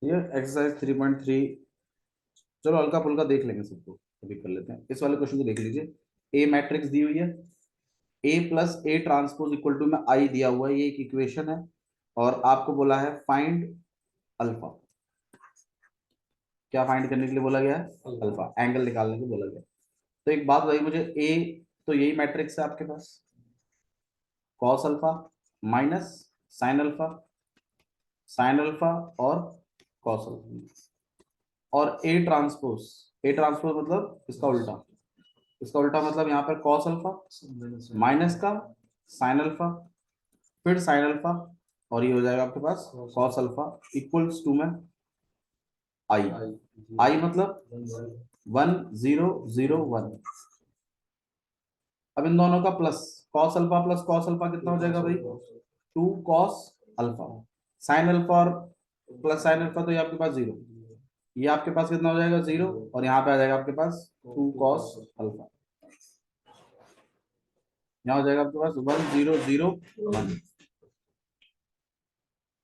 ये एक्सरसाइज 3.3। चलो हल्का फुल्का देख लेंगे, सबको अभी कर लेते हैं। इस वाले क्वेश्चन को देख लीजिए। ए मैट्रिक्स दी हुई है, A plus A transpose equal to में आई दिया हुआ है, ये एक इक्वेशन है। और आपको बोला है फाइंड अल्फा। क्या फाइंड करने के लिए बोला गया है? अल्फा, एंगल निकालने को बोला गया। तो एक बात बताइए मुझे, ए तो यही मैट्रिक्स है आपके पास, cos alpha minus sine alpha, sine alpha और कॉस अल्फा। और ए ट्रांसपोज मतलब इसका उल्टा, इसका उल्टा मतलब यहाँ पर कॉस अल्फा माइनस का साइन अल्फा, फिर साइन अल्फा, और ये हो जाएगा आपके पास कॉस अल्फा इक्वल्स टू में आई। आई मतलब 1001। अब इन दोनों का प्लस, कॉस अल्फा कितना हो जाएगा भाई? 2 कॉस अल्फा। साइन अल्फा और प्लस साइन अल्फा तो ये आपके पास 0, ये आपके पास कितना हो जाएगा? 0। और यहाँ पे आ जाएगा आपके पास 2 कॉस अल्फा। यहाँ हो जाएगा आपके पास 1001।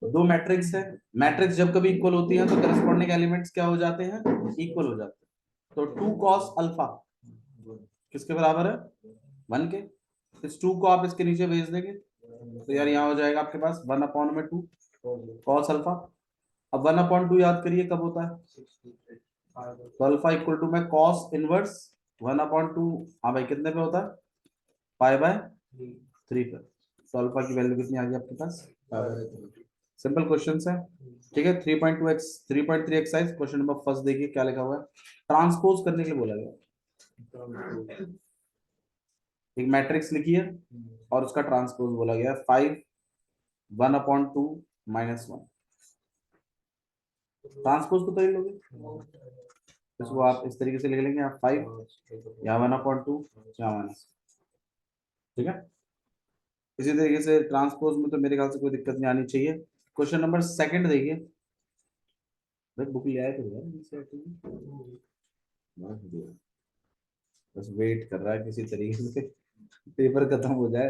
दो मैट्रिक्स है, मैट्रिक्स जब कभी इक्वल होती है तो करस्पॉन्डिंग एलिमेंट्स क्या हो जाते हैं? इक्वल हो जाते हैं। तो 2 कॉस अल्फा किसके बराबर है? 1 के। इस 2 को आप इसके नीचे भेज देंगे तो यार यहाँ हो जाएगा आपके पास 1/2 कॉस अल्फा। अब 1/2 याद करिए कब होता है? तो अल्फा इक्वल टू में कॉस इनवर्स 1/2। हाँ भाई, कितने पे होता है? पाई/3 पे। तो अल्फा की वैल्यू कितनी आ गई आपके पास? सिंपल क्वेश्चन है। ठीक है, 3.3 एक्सरसाइज क्वेश्चन नंबर फर्स्ट देखिए क्या लिखा हुआ है। ट्रांसपोज करने के लिए बोला गया, एक मैट्रिक्स लिखी है और उसका ट्रांसपोज बोला गया 5 1/2 -1। ट्रांसपोज तो कर ही लोगे, इसको आप इस तरीके से लिख लेंगे, आप 5 या 1/2 या माइनस। ठीक है, इसी तरीके से ट्रांसपोज में तो मेरे ख्याल से कोई दिक्कत नहीं आनी चाहिए। क्वेश्चन नंबर सेकंड देखिए। भाई बुक ले आए तो यार, बस वेट कर रहा है किसी तरीके से पेपर खत्म हो जाए।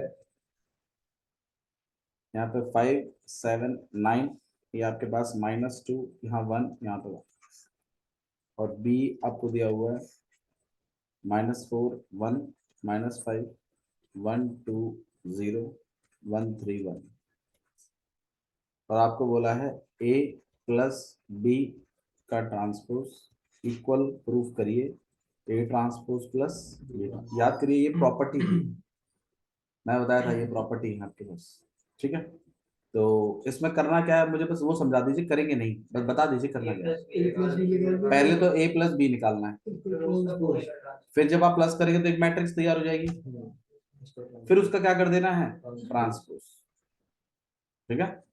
यहाँ पे 5 7 9, ये आपके पास -2, यहाँ 1, यहाँ पे 1। और बी आपको दिया हुआ है -4 1 -5 1 2 0 1 3 1। और आपको बोला है ए प्लस बी का ट्रांसपोज इक्वल प्रूफ करिए ए ट्रांसपोज प्लस ये। याद करिए ये प्रॉपर्टी है, मैं बताया था ये प्रॉपर्टी है आपके पास। ठीक है, तो इसमें करना क्या है मुझे बस वो समझा दीजिए, करेंगे नहीं, बस बता दीजिए करना क्या है। पहले तो ए प्लस बी निकालना है, फिर जब आप प्लस करेंगे तो एक मैट्रिक्स तैयार हो जाएगी, फिर उसका क्या कर देना है? ट्रांसपोज। ठीक है,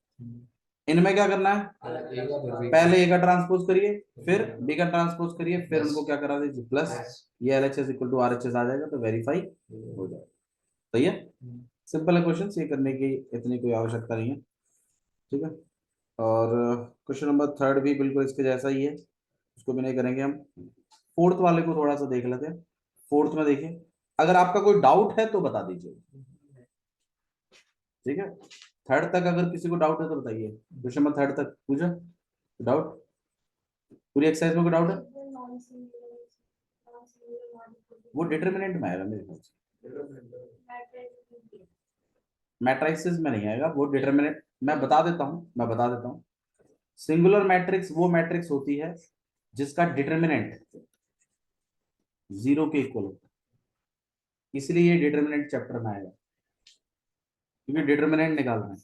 इनमें क्या करना है? पहले ए का ट्रांसपोज करिए, फिर बी का ट्रांसपोज करिए, फिर उनको क्या करा दीजिए प्लस। ये एलएचएस इक्वल टू आरएचएस आ जाएगा तो वेरीफाई हो जाएगा। सही है, सिंपल है क्वेश्चन, ये करने की इतनी कोई आवश्यकता नहीं है। ठीक है, और क्वेश्चन नंबर थर्ड भी बिल्कुल इसके जैसा ही है, उसको भी नहीं करेंगे हम। फोर्थ वाले को थोड़ा सा देख लेते हैं। फोर्थ में देखिए, अगर आपका कोई डाउट है तो बता दीजिए। ठीक है, थर्ड तक अगर किसी को डाउट है तो बताइए। क्वेश्चन नंबर थर्ड तक पूछा डाउट? पूरी एक्सरसाइज में कोई डाउट है? वो डिटर्मिनेंट में आएगा मेरे ख्याल से, मैट्रिक्स में नहीं आएगा वो डिटर्मिनेंट। मैं बता देता हूँ। सिंगुलर मैट्रिक्स वो मैट्रिक्स होती है जिसका डिटर्मिनेंट 0 के इक्वल होता है, इसलिए ये डिटर्मिनेंट चैप्टर में आएगा, क्योंकि डिटर्मिनेंट निकालना है।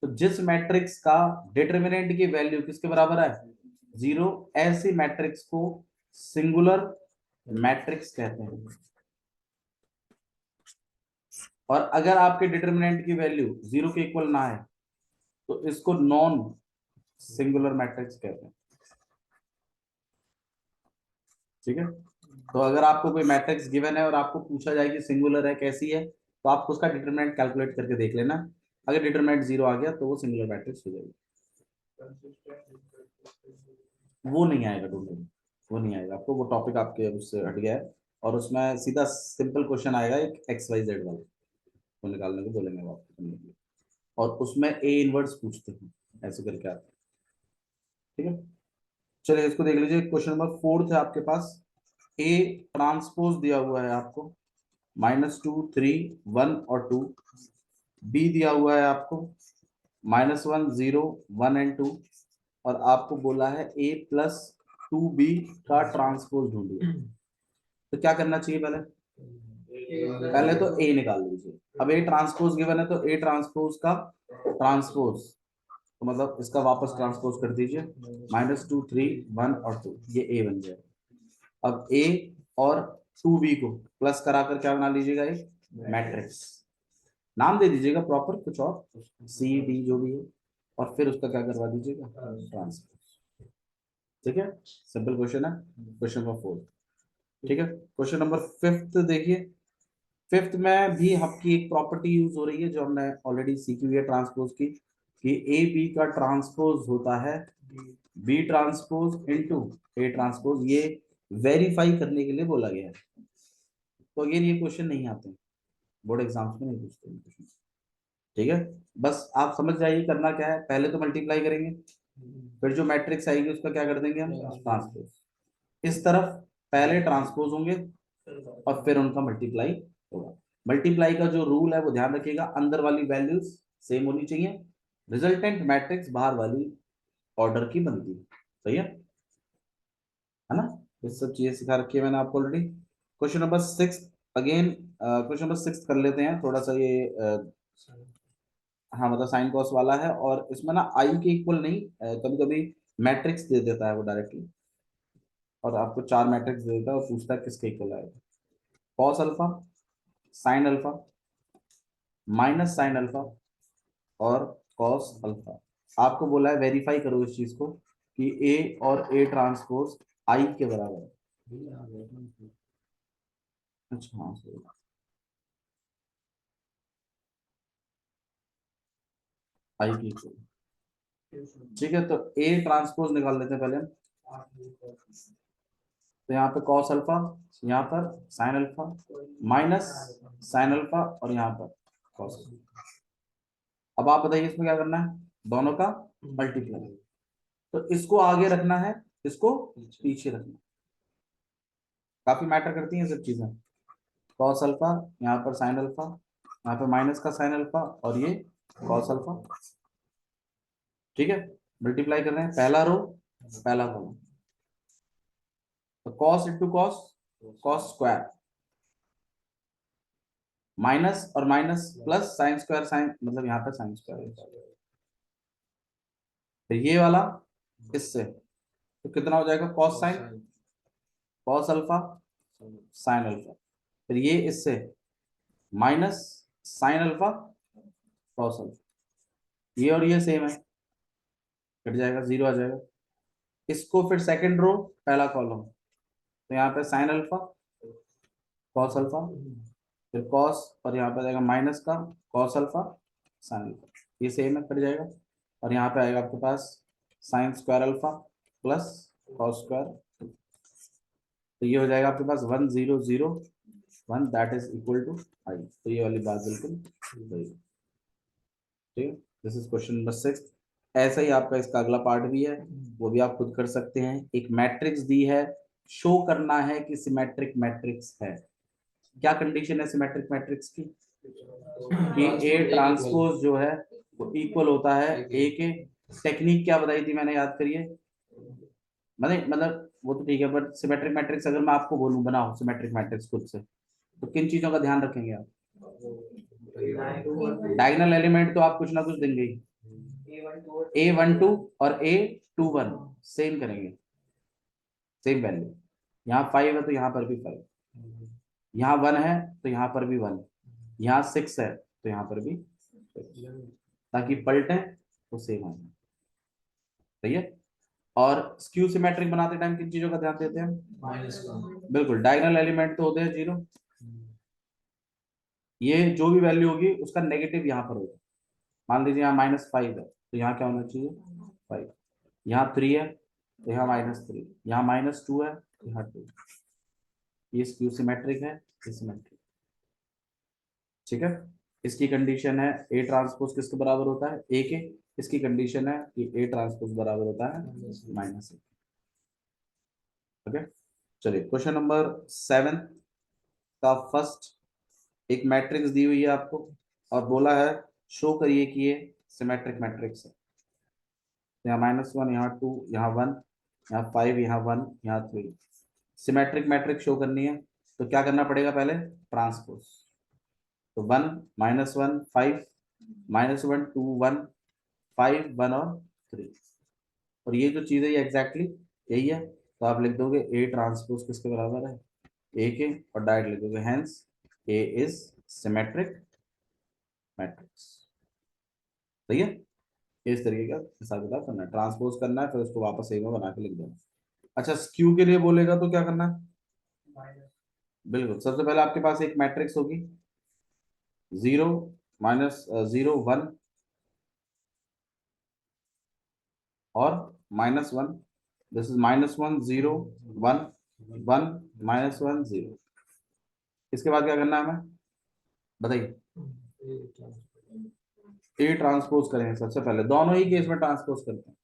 तो जिस मैट्रिक्स का डिटर्मिनेंट की वैल्यू किसके बराबर है? 0, ऐसी मैट्रिक्स को सिंगुलर मैट्रिक्स कहते हैं। और अगर आपके डिटर्मिनेंट की वैल्यू 0 के इक्वल ना है तो इसको नॉन सिंगुलर मैट्रिक्स कहते हैं। ठीक है, तो अगर आपको कोई मैट्रिक्स गिवन है और आपको पूछा जाए कि सिंगुलर है कैसी है, तो आप उसका डिटरमिनेंट कैलकुलेट करके देख लेना। अगर डिटरमिनेंट 0 आ गया तो वो सिंगुलर मैट्रिक्स हो जाएगी। वो नहीं आएगा टोटल, वो नहीं आएगा आपको, वो टॉपिक आपके उससे हट गया है। और उसमें सीधा सिंपल क्वेश्चन आएगा एक XYZ वाला, वो निकालने को बोलेंगे वो आपको करने के लिए। और उसमें ए इनवर्स पूछते हैं, ऐसे करके आता है। ठीक है, चलिए इसको देख लीजिए। क्वेश्चन नंबर 4 है आपके पास। ए ट्रांसपोज दिया हुआ है आपको -2 3 1 और 2। बी दिया हुआ है आपको -1 0 1 एंड 2। और आपको बोला है ए प्लस 2b का ट्रांसपोज ढूंढिए। तो क्या करना चाहिए? पहले तो ए निकाल लीजिए। अब ए ट्रांसपोज गिवन है तो ए ट्रांसपोज का ट्रांसपोज, तो मतलब इसका वापस ट्रांसपोज कर दीजिए। -2 3 1 और 2, ये ए बन गया। अब ए और 2b को प्लस कराकर क्या बना लीजिएगा? एक मैट्रिक्स। नाम दे दीजिएगा प्रॉपर कुछ और, सी डी जो भी है, और फिर उसका क्या करवा दीजिएगा? ट्रांसपोज। ठीक है, सिंपल क्वेश्चन है, क्वेश्चन नंबर 4। ठीक है, क्वेश्चन नंबर 5 देखिए। 5 में भी आपकी एक प्रॉपर्टी यूज हो रही है जो हमने ऑलरेडी सीखी हुई है ट्रांसपोज की, कि ए बी का ट्रांसपोज होता है B transpose into A transpose. ये वेरीफाई करने के लिए बोला गया है। तो अगेन ये क्वेश्चन नहीं आते बोर्ड एग्जाम्स में, नहीं पूछते हैं क्वेश्चन। ठीक है, बस आप समझ जाइए करना क्या है। पहले तो मल्टीप्लाई करेंगे, फिर जो मैट्रिक्स आएगी उसका क्या कर देंगे हम? ट्रांसपोज। इस तरफ पहले ट्रांसपोज होंगे और फिर उनका मल्टीप्लाई होगा। मल्टीप्लाई का जो रूल है वो ध्यान रखिएगा, अंदर वाली वैल्यूज सेम होनी चाहिए, रिजल्टेंट मैट्रिक्स बाहर वाली ऑर्डर की बनती है। सही है ना? ये सब चीजें सिखा रखी है मैंने आपको already. Question number 6 again, question number 6 कर लेते हैं थोड़ा सा ये हाँ मतलब साइन कॉस वाला है, और इसमें ना आई के इक्वल नहीं, कभी कभी मैट्रिक्स दे देता है वो डायरेक्टली, और आपको 4 मैट्रिक्स दे देता है और पूछता है किसके इक्वल आएगा। Cos alpha, sine alpha, minus sine alpha और कॉस अल्फा। आपको बोला है वेरीफाई करो इस चीज को कि ए और ए ट्रांसपोज आई के बराबर है। अच्छा हाँ सही, आई की इक्वल। ठीक है, तो ए ट्रांसपोज निकाल लेते हैं पहले हम। तो यहाँ पे कॉस अल्फा, यहाँ पर sine alpha, minus sine alpha और यहाँ पर कॉस। अब आप बताइए इसमें क्या करना है? दोनों का मल्टीप्लाई। तो इसको आगे रखना है, इसको पीछे रखना है। काफी मैटर करती हैं सब चीजें। कॉस अल्फा, यहाँ पर साइन अल्फा, यहाँ पे माइनस का साइन अल्फा और ये कॉस अल्फा। ठीक है, मल्टीप्लाई कर रहे हैं, पहला रो पहला कॉलम। तो cos into cos, cos square, minus और minus plus sine square, sine मतलब यहाँ पे साइन स्क्वायर। फिर ये वाला इससे, तो कितना हो जाएगा? Cos sine, cos alpha, sine alpha. फिर ये इससे minus sine alpha, cos alpha. ये और ये सेम है, कट जाएगा, जीरो आ जाएगा। इसको फिर सेकंड रो पहला कॉलम, तो यहाँ पे साइन अल्फा, कॉस अल्फा, फिर कॉस और यहाँ पे जाएगा माइनस का कॉस अल्फा, साइन अल्फा। ये सेम है, कट जाएगा। और यहाँ पे आएगा आपके पास sine square alpha plus cos square. तो ये हो जाएगा आपके पास 1 0 0 1 that is equal to I. तो ये वाली बात बिल्कुल सही है। ठीक है, दिस इज क्वेश्चन नंबर 6। ऐसा ही आपका इसका अगला पार्ट भी है, वो भी आप खुद कर सकते हैं। एक मैट्रिक्स दी है, शो करना है कि सिमेट्रिक मैट्रिक्स है। क्या कंडीशन है सिमेट्रिक मैट्रिक्स की? कि ए ट्रांसपोज जो है वो इक्वल होता है ए के। टेक्निक क्या बताई थी मैंने, याद करिए। मतलब वो तो ठीक है, बट सिमेट्रिक मैट्रिक्स अगर मैं आपको बोलूं बनाओ सिमेट्रिक मैट्रिक्स खुद से, तो किन चीजों का ध्यान रखेंगे आप? डायगोनल एलिमेंट तो आप कुछ ना कुछ देंगे ही। A12 और A21 सेम करेंगे, सेम वैल्यू। यहाँ 5 है तो यहाँ पर भी 5, यहाँ 1 है तो यहाँ पर भी 1, यहाँ 6 है तो यहाँ पर भी 6, ताकि पलटे तो सेम आए। सही है। और स्क्यू सिमेट्रिक बनाते टाइम किन चीजों का ध्यान देते हैं? माइनस का। बिल्कुल, डायगोनल एलिमेंट तो होते हैं 0, ये जो भी वैल्यू होगी उसका नेगेटिव यहाँ पर होगा। मान लीजिए यहाँ -5 है तो यहाँ क्या होना चाहिए? 5। यहाँ 3 है तो यहाँ -3, यहाँ -2 है तो यहाँ 2। ये स्क्यू सिमेट्रिक है, ये सिमेट्रिक। ठीक है, इसकी कंडीशन है ए ट्रांसपोज किसके बराबर होता है? ए के। इसकी कंडीशन है कि ए ट्रांसपोज बराबर होता है -A। ओके, चलिए क्वेश्चन नंबर 7 का फर्स्ट, एक मैट्रिक्स दी हुई है आपको और बोला है शो करिए कि ये सिमेट्रिक मैट्रिक्स है। यहाँ -1, यहाँ 2, यहाँ 1, यहाँ 5, यहाँ 1, यहाँ 3, सिमेट्रिक मैट्रिक्स शो करनी है तो क्या करना पड़ेगा, पहले ट्रांसपोज। तो 1 -1 5, -1 2 1 5 1 और 3, और ये जो चीज है ये एग्जैक्टली यही है। तो आप लिख दोगे ए ट्रांसपोज किसके बराबर है, ए के, और डायरेक्ट लिख दोगे hence A is symmetric matrix. सही है, इस तरीके का हिसाब किताब करना है, ट्रांसपोज करना है फिर उसको वापस ए में बना के लिख देना। अच्छा, स्क्यू के लिए बोलेगा तो क्या करना है, बिल्कुल सबसे पहले आपके पास एक मैट्रिक्स होगी 0 -0 1 और -1, दिस इज -1 0 1 1 -1 0। इसके बाद क्या करना है हमें बताइए, ए ट्रांसपोज करेंगे सबसे पहले, दोनों ही केस में ट्रांसपोज करते हैं।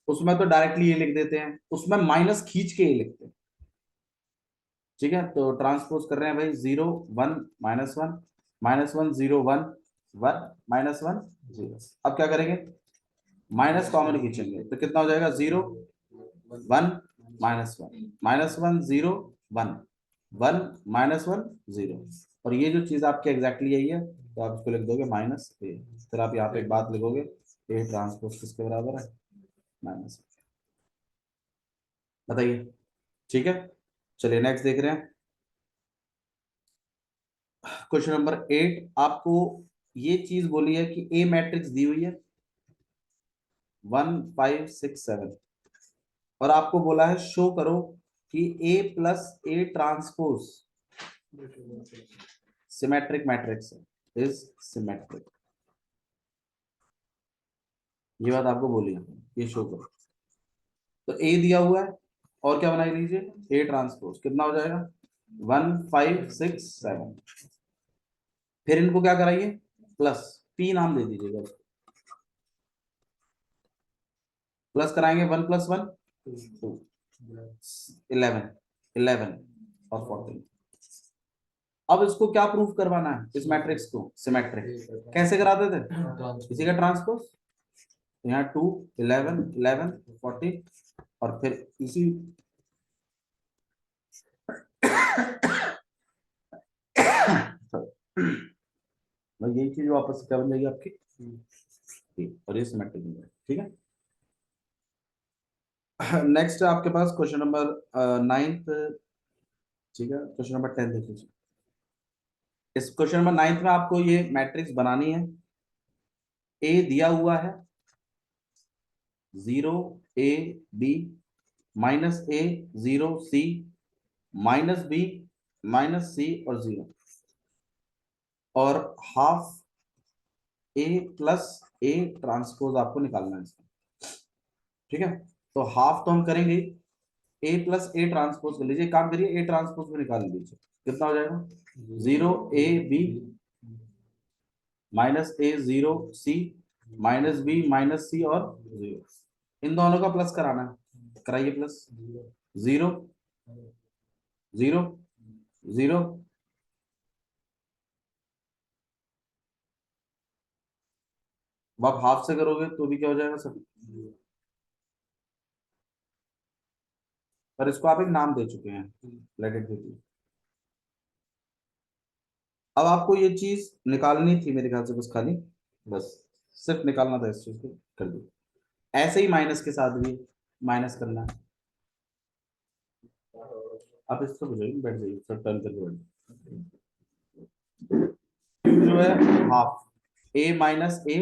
उसमें तो डायरेक्टली ये लिख देते हैं, उसमें माइनस खींच के ये लिखते हैं। ठीक है, तो ट्रांसपोज कर रहे हैं भाई 0 1 -1 -1 0 1 1 -1 0। अब क्या करेंगे, माइनस कॉमन खींचेंगे तो कितना हो जाएगा 0 1 -1 0 1 1 -1 0। और ये जो चीज आपके एग्जैक्टली यही है तो आप इसको लिख दोगे -A। फिर आप यहाँ पे एक बात लिखोगे ए ट्रांसपोज किसके बराबर है, माइनस। बताइए, ठीक है, चलिए नेक्स्ट देख रहे हैं। क्वेश्चन नंबर 8, आपको ये चीज बोली है कि ए मैट्रिक्स दी हुई है 1 5 6 7 और आपको बोला है शो करो कि A plus A transpose symmetric matrix है, इज सिमेट्रिक। ये बात आपको बोली है, ये शो करो। तो ए दिया हुआ है और क्या बनाई लीजिए, ए ट्रांसपोज कितना हो जाएगा 1 5 6 7। फिर इनको क्या कराइए, प्लस पी नाम दे दीजिएगा, प्लस कराएंगे 1 + 1 2 11 11 और 14। अब इसको क्या प्रूफ करवाना है, इस मैट्रिक्स को सिमेट्रिक कैसे कराते थे, इसी का ट्रांसपोज। यहाँ 2 11 11 14 और फिर इसी यही चीज वापस क्या बन जाएगी आपकी, और ये सिमेट्रिक बन जाएगी। ठीक है, नेक्स्ट आपके पास क्वेश्चन नंबर 9th। ठीक है, क्वेश्चन नंबर 10 देख लीजिए। इस क्वेश्चन नंबर 9th में आपको ये मैट्रिक्स बनानी है। ए दिया हुआ है 0 A B -A 0 C -B -C और 0 और half A plus A transpose आपको निकालना है इसका। ठीक है, तो हाफ तो हम करेंगे, ए प्लस ए ट्रांसपोज कर लीजिए, काम करिए ए ट्रांसपोज में निकाल लीजिए, कितना हो जाएगा 0 A B -A 0 C -B -C और 0। इन दोनों का प्लस कराना है, कराइए प्लस 0 0 0। अब आप हाफ से करोगे तो भी क्या हो जाएगा सब, पर इसको आप एक नाम दे चुके हैं, लेट इट बी। अब आपको ये चीज निकालनी थी मेरे ख्याल से, बस खाली बस सिर्फ निकालना था इस चीज को, कर दी। ऐसे ही माइनस के साथ भी माइनस करना है। आप इस तरफ हो जाइए, बैठ जाइए, सब टर्न करके बैठ जाइए। जो है हाफ ए -A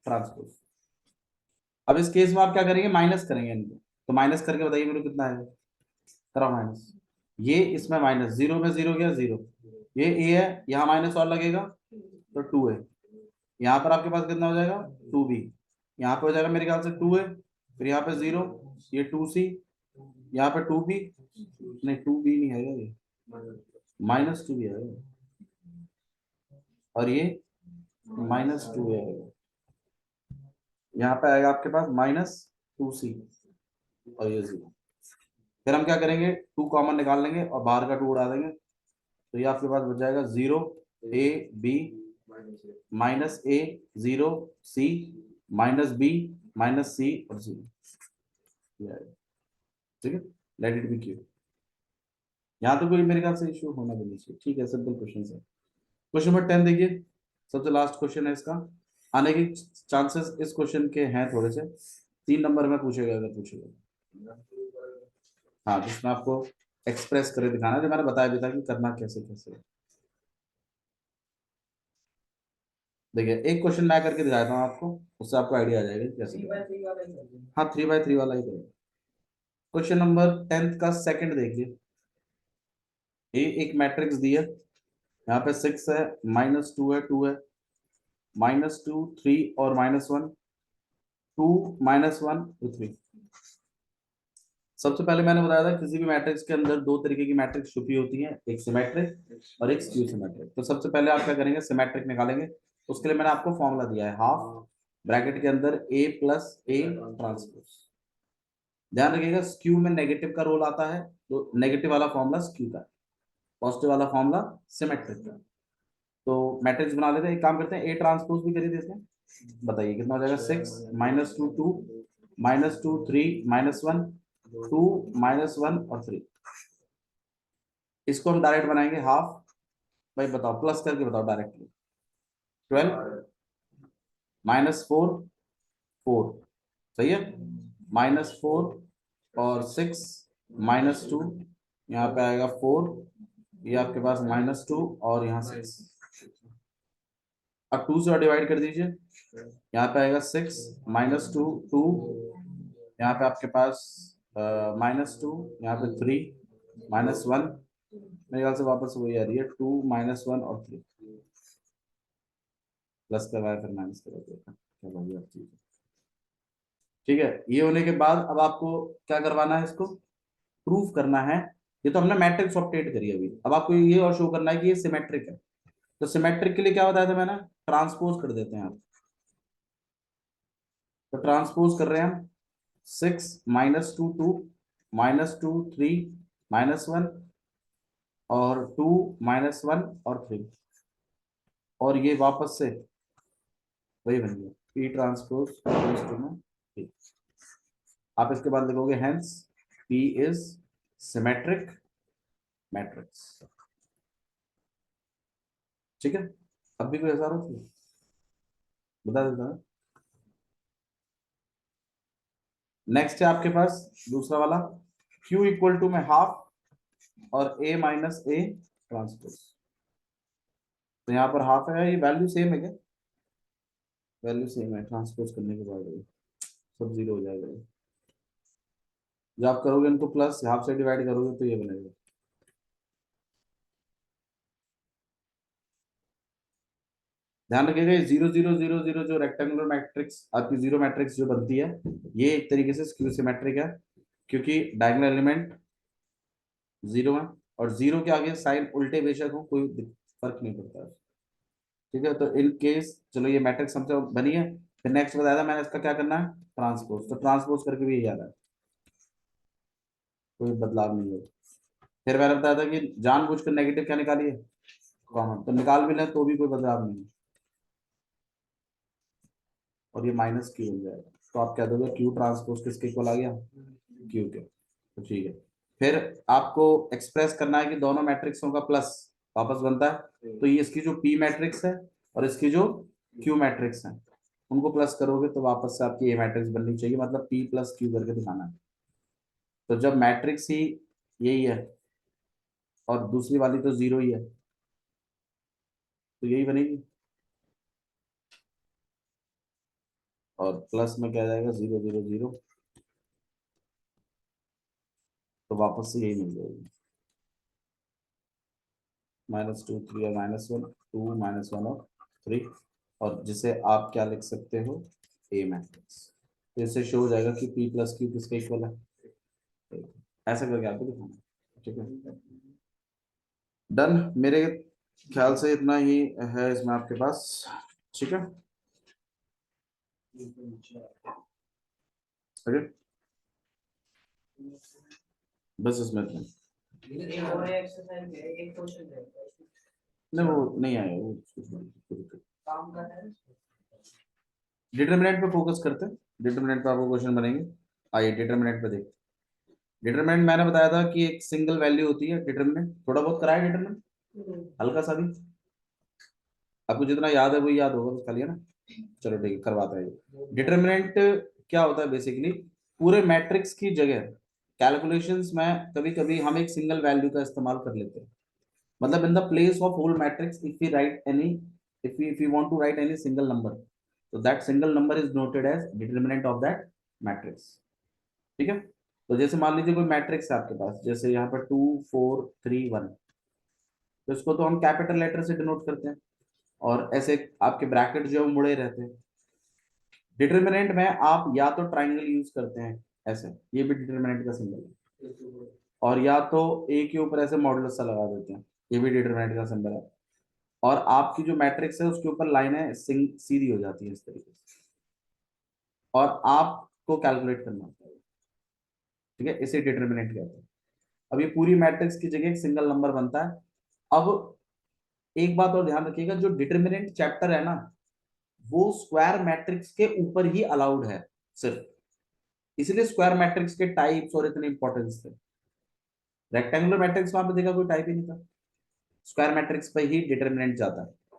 ट्रांसपोज। अब इस केस में आप क्या करेंगे, माइनस करेंगे इनको, तो माइनस करके बताइए मेरे को कितना है, करो माइनस। ये इसमें माइनस 0 में 0 गया 0, ये ए है, यहाँ माइनस और लगेगा तो 2 है। यहाँ पर आपके पास कितना हो जाएगा 2B, यहाँ पे हो जाएगा मेरे ख्याल से 2 है, फिर यहाँ पे 0, ये 2C, यहाँ पे 2B, नहीं 2B नहीं है ये, -2 है, और ये -2 है। यहाँ पे आएगा आपके पास -2c और ये 0। फिर हम क्या करेंगे, 2 कॉमन निकाल लेंगे और बाहर का 2 उड़ा देंगे, तो ये आपके पास बच जाएगा 0 a b -a 0 c -b -c और 0। ठीक है, लेट इट बी क्यू। यहाँ तो कोई मेरे ख्याल से इशू होना भी नहीं चाहिए। ठीक है, सिंपल क्वेश्चन है। क्वेश्चन नंबर 10 देखिए, सबसे लास्ट क्वेश्चन है इसका। आने के चांसेस इस क्वेश्चन के हैं थोड़े से। 3 नंबर में पूछेगा अगर पूछेगा। हाँ, जिसमें आपको एक्सप्रेस करके दिखाना है, जो मैंने बताया भी था कि करना कैसे कैसे। देखिए, एक क्वेश्चन मैं करके दिखाता हूँ आपको, उससे आपको आइडिया आ जाएगा कि कैसे करना। हाँ, 3x3 वाला ही करेंगे। क्वेश्चन नंबर 10 का सेकंड देखिए। ये एक मैट्रिक्स दी है, यहाँ पे 6 है, -2 है, 2 है, -2 3 और -1, 2 -1 2 3। सबसे पहले मैंने बताया था किसी भी मैट्रिक्स के अंदर दो तरीके की मैट्रिक्स छुपी होती है, एक सिमेट्रिक और एक स्क्यू सिमेट्रिक। तो सबसे पहले आप क्या करेंगे, सिमेट्रिक निकालेंगे। उसके लिए मैंने आपको फॉर्मूला दिया है, हाफ ब्रैकेट के अंदर a + a ट्रांसपोज। ध्यान रखिएगा, स्क्यू में नेगेटिव का रोल आता है, तो नेगेटिव वाला फॉर्मूला स्क्यू का, पॉजिटिव वाला फॉर्मूला सिमेट्रिक का। तो मैट्रिक्स बना लेते हैं, एक काम करते हैं, a ट्रांसपोज भी कर ही देते हैं। बताइए कितना हो जाएगा, 6 -2 2 -2 3 -1 2 -1 और 3। इसको हम डायरेक्ट बनाएंगे हाफ। भाई बताओ, प्लस करके बताओ डायरेक्टली। 12 -4 4, सही है, -4 और 6 -2, यहाँ पे आएगा 4, ये आपके पास -2 और यहाँ 6। अब 2 से डिवाइड कर दीजिए, यहाँ पे आएगा 6 -2 2, यहाँ पे आपके पास -2, यहाँ पे 3 -1। मेरे ख्याल से वापस वही आ रही है, 2 -1 और 3। प्लस करवाया फिर माइनस करवाया, चलो ये चीज है। ठीक है, ये होने के बाद अब आपको क्या करवाना है, इसको प्रूफ करना है। ये तो हमने मैट्रिक्स ऑप्टेट करी अभी, अब आपको ये और शो करना है कि ये सिमेट्रिक है। तो सिमेट्रिक के लिए क्या बताया था मैंने, ट्रांसपोज कर देते हैं आप। तो ट्रांसपोज कर रहे हैं हम, 6 -2 2 -2 3 -1 और 2 -1 और 3, और ये वापस से वही बन गया, पी ट्रांसपोज में P। आप इसके बाद लिखोगे hence P is symmetric matrix. ठीक है, अब भी कोई ऐसा हो बता देता है। नेक्स्ट है आपके पास दूसरा वाला, Q इक्वल टू में हाफ और A - A ट्रांसपोज। तो यहाँ पर हाफ है, ये वैल्यू सेम है क्या, वैल्यू सेम है, ट्रांसपोज करने के बाद ये सब 0 हो जाएगा। जब आप करोगे इनको प्लस, हाफ से डिवाइड करोगे तो ये बनेगा। ध्यान रखिएगा, 0 0 0 0 जो रेक्टेंगुलर मैट्रिक्स आपकी जीरो मैट्रिक्स जो बनती है, ये एक तरीके से स्क्यू सिमेट्रिक है, क्योंकि डायगोनल एलिमेंट 0 है, और 0 के आगे साइन उल्टे बेशक हो, कोई फर्क नहीं पड़ता है। ठीक है, तो इन केस चलो ये मैट्रिक्स हमसे बनी है। फिर नेक्स्ट बताया था मैंने, इसका क्या करना है, ट्रांसपोज। तो ट्रांसपोज करके भी यही आ रहा है, कोई बदलाव नहीं है। फिर मैंने बताया था कि जानबूझकर नेगेटिव क्या निकालिए, कॉमन, तो निकाल भी लें तो भी कोई बदलाव नहीं है, और ये -Q बन जाएगा। तो आप कह दोगे Q ट्रांसपोज किसके इक्वल आ गया, Q के। तो ठीक है, फिर आपको एक्सप्रेस करना है कि दोनों मैट्रिक्सों का प्लस वापस बनता है। तो ये इसकी जो P मैट्रिक्स है और इसकी जो Q मैट्रिक्स है, उनको प्लस करोगे तो वापस से आपकी ये मैट्रिक्स बननी चाहिए, मतलब P + Q करके दिखाना है। तो जब मैट्रिक्स ही यही है और दूसरी वाली तो 0 ही है, तो यही बनेगी, और प्लस में क्या जाएगा, 0 0 0, तो वापस से यही मिल जाएगी, -2 3 और -1 2 -1 और 3, और जिसे आप क्या लिख सकते हो, ए मैट्रिक्स। तो इससे शो हो जाएगा कि P + Q किसके इक्वल है, ऐसा करके आपको दिखाना है। ठीक है, डन। मेरे ख्याल से इतना ही है इसमें आपके पास। ठीक है। ओके, बस इसमें इतना। नहीं वो नहीं आया वो, डिटरमिनेंट पे फोकस करते हैं। डिटरमिनेंट पे आपको क्वेश्चन बनेंगे। आइए डिटरमिनेंट पे देख। डिटरमिनेंट मैंने बताया था कि एक सिंगल वैल्यू होती है डिटरमिनेंट, थोड़ा बहुत कराया डिटरमिनेंट हल्का सा भी, आपको जितना याद है वही याद होगा बस खाली, है ना। चलो ठीक है, करवाता है। डिटरमिनेंट क्या होता है बेसिकली, पूरे मैट्रिक्स की जगह कैलकुलेशंस में कभी कभी हम एक सिंगल वैल्यू का इस्तेमाल कर लेते हैं। मतलब in the place of whole matrix if we write any, if we want to write any single number, so that single number is noted as determinant of that matrix। ठीक है, तो जैसे मान लीजिए कोई मैट्रिक्स है आपके पास, जैसे यहाँ पर 2 4 3 1, तो इसको तो हम कैपिटल लेटर से डिनोट करते हैं, और ऐसे आपके ब्रैकेट जो है वो मुड़े रहते हैं। डिटरमिनेंट में आप या तो ट्राइंगल यूज करते हैं ऐसे, ये भी डिटरमिनेंट का सिंबल है, और या तो ए के ऊपर ऐसे मॉडुलस सा लगा देते हैं, ये भी डिटरमिनेंट का सिंबल है। और आपकी जो मैट्रिक्स है उसके ऊपर लाइनें सीधी हो जाती है इस तरीके से, और आपको कैलकुलेट करना होता है। ठीक है, इसे डिटरमिनेंट कहते हैं। अब ये पूरी मैट्रिक्स की जगह एक सिंगल नंबर बनता है। अब एक बात और ध्यान रखिएगा, जो डिटरमिनेंट चैप्टर है ना, वो स्क्वायर मैट्रिक्स के ऊपर ही अलाउड है सिर्फ, इसलिए स्क्वायर मैट्रिक्स के टाइप्स और इतने इंपॉर्टेंस थे। रेक्टेंगुलर मैट्रिक्स वहां पे देखा कोई टाइप ही नहीं था, स्क्वायर मैट्रिक्स पे ही डिटरमिनेंट जाता है।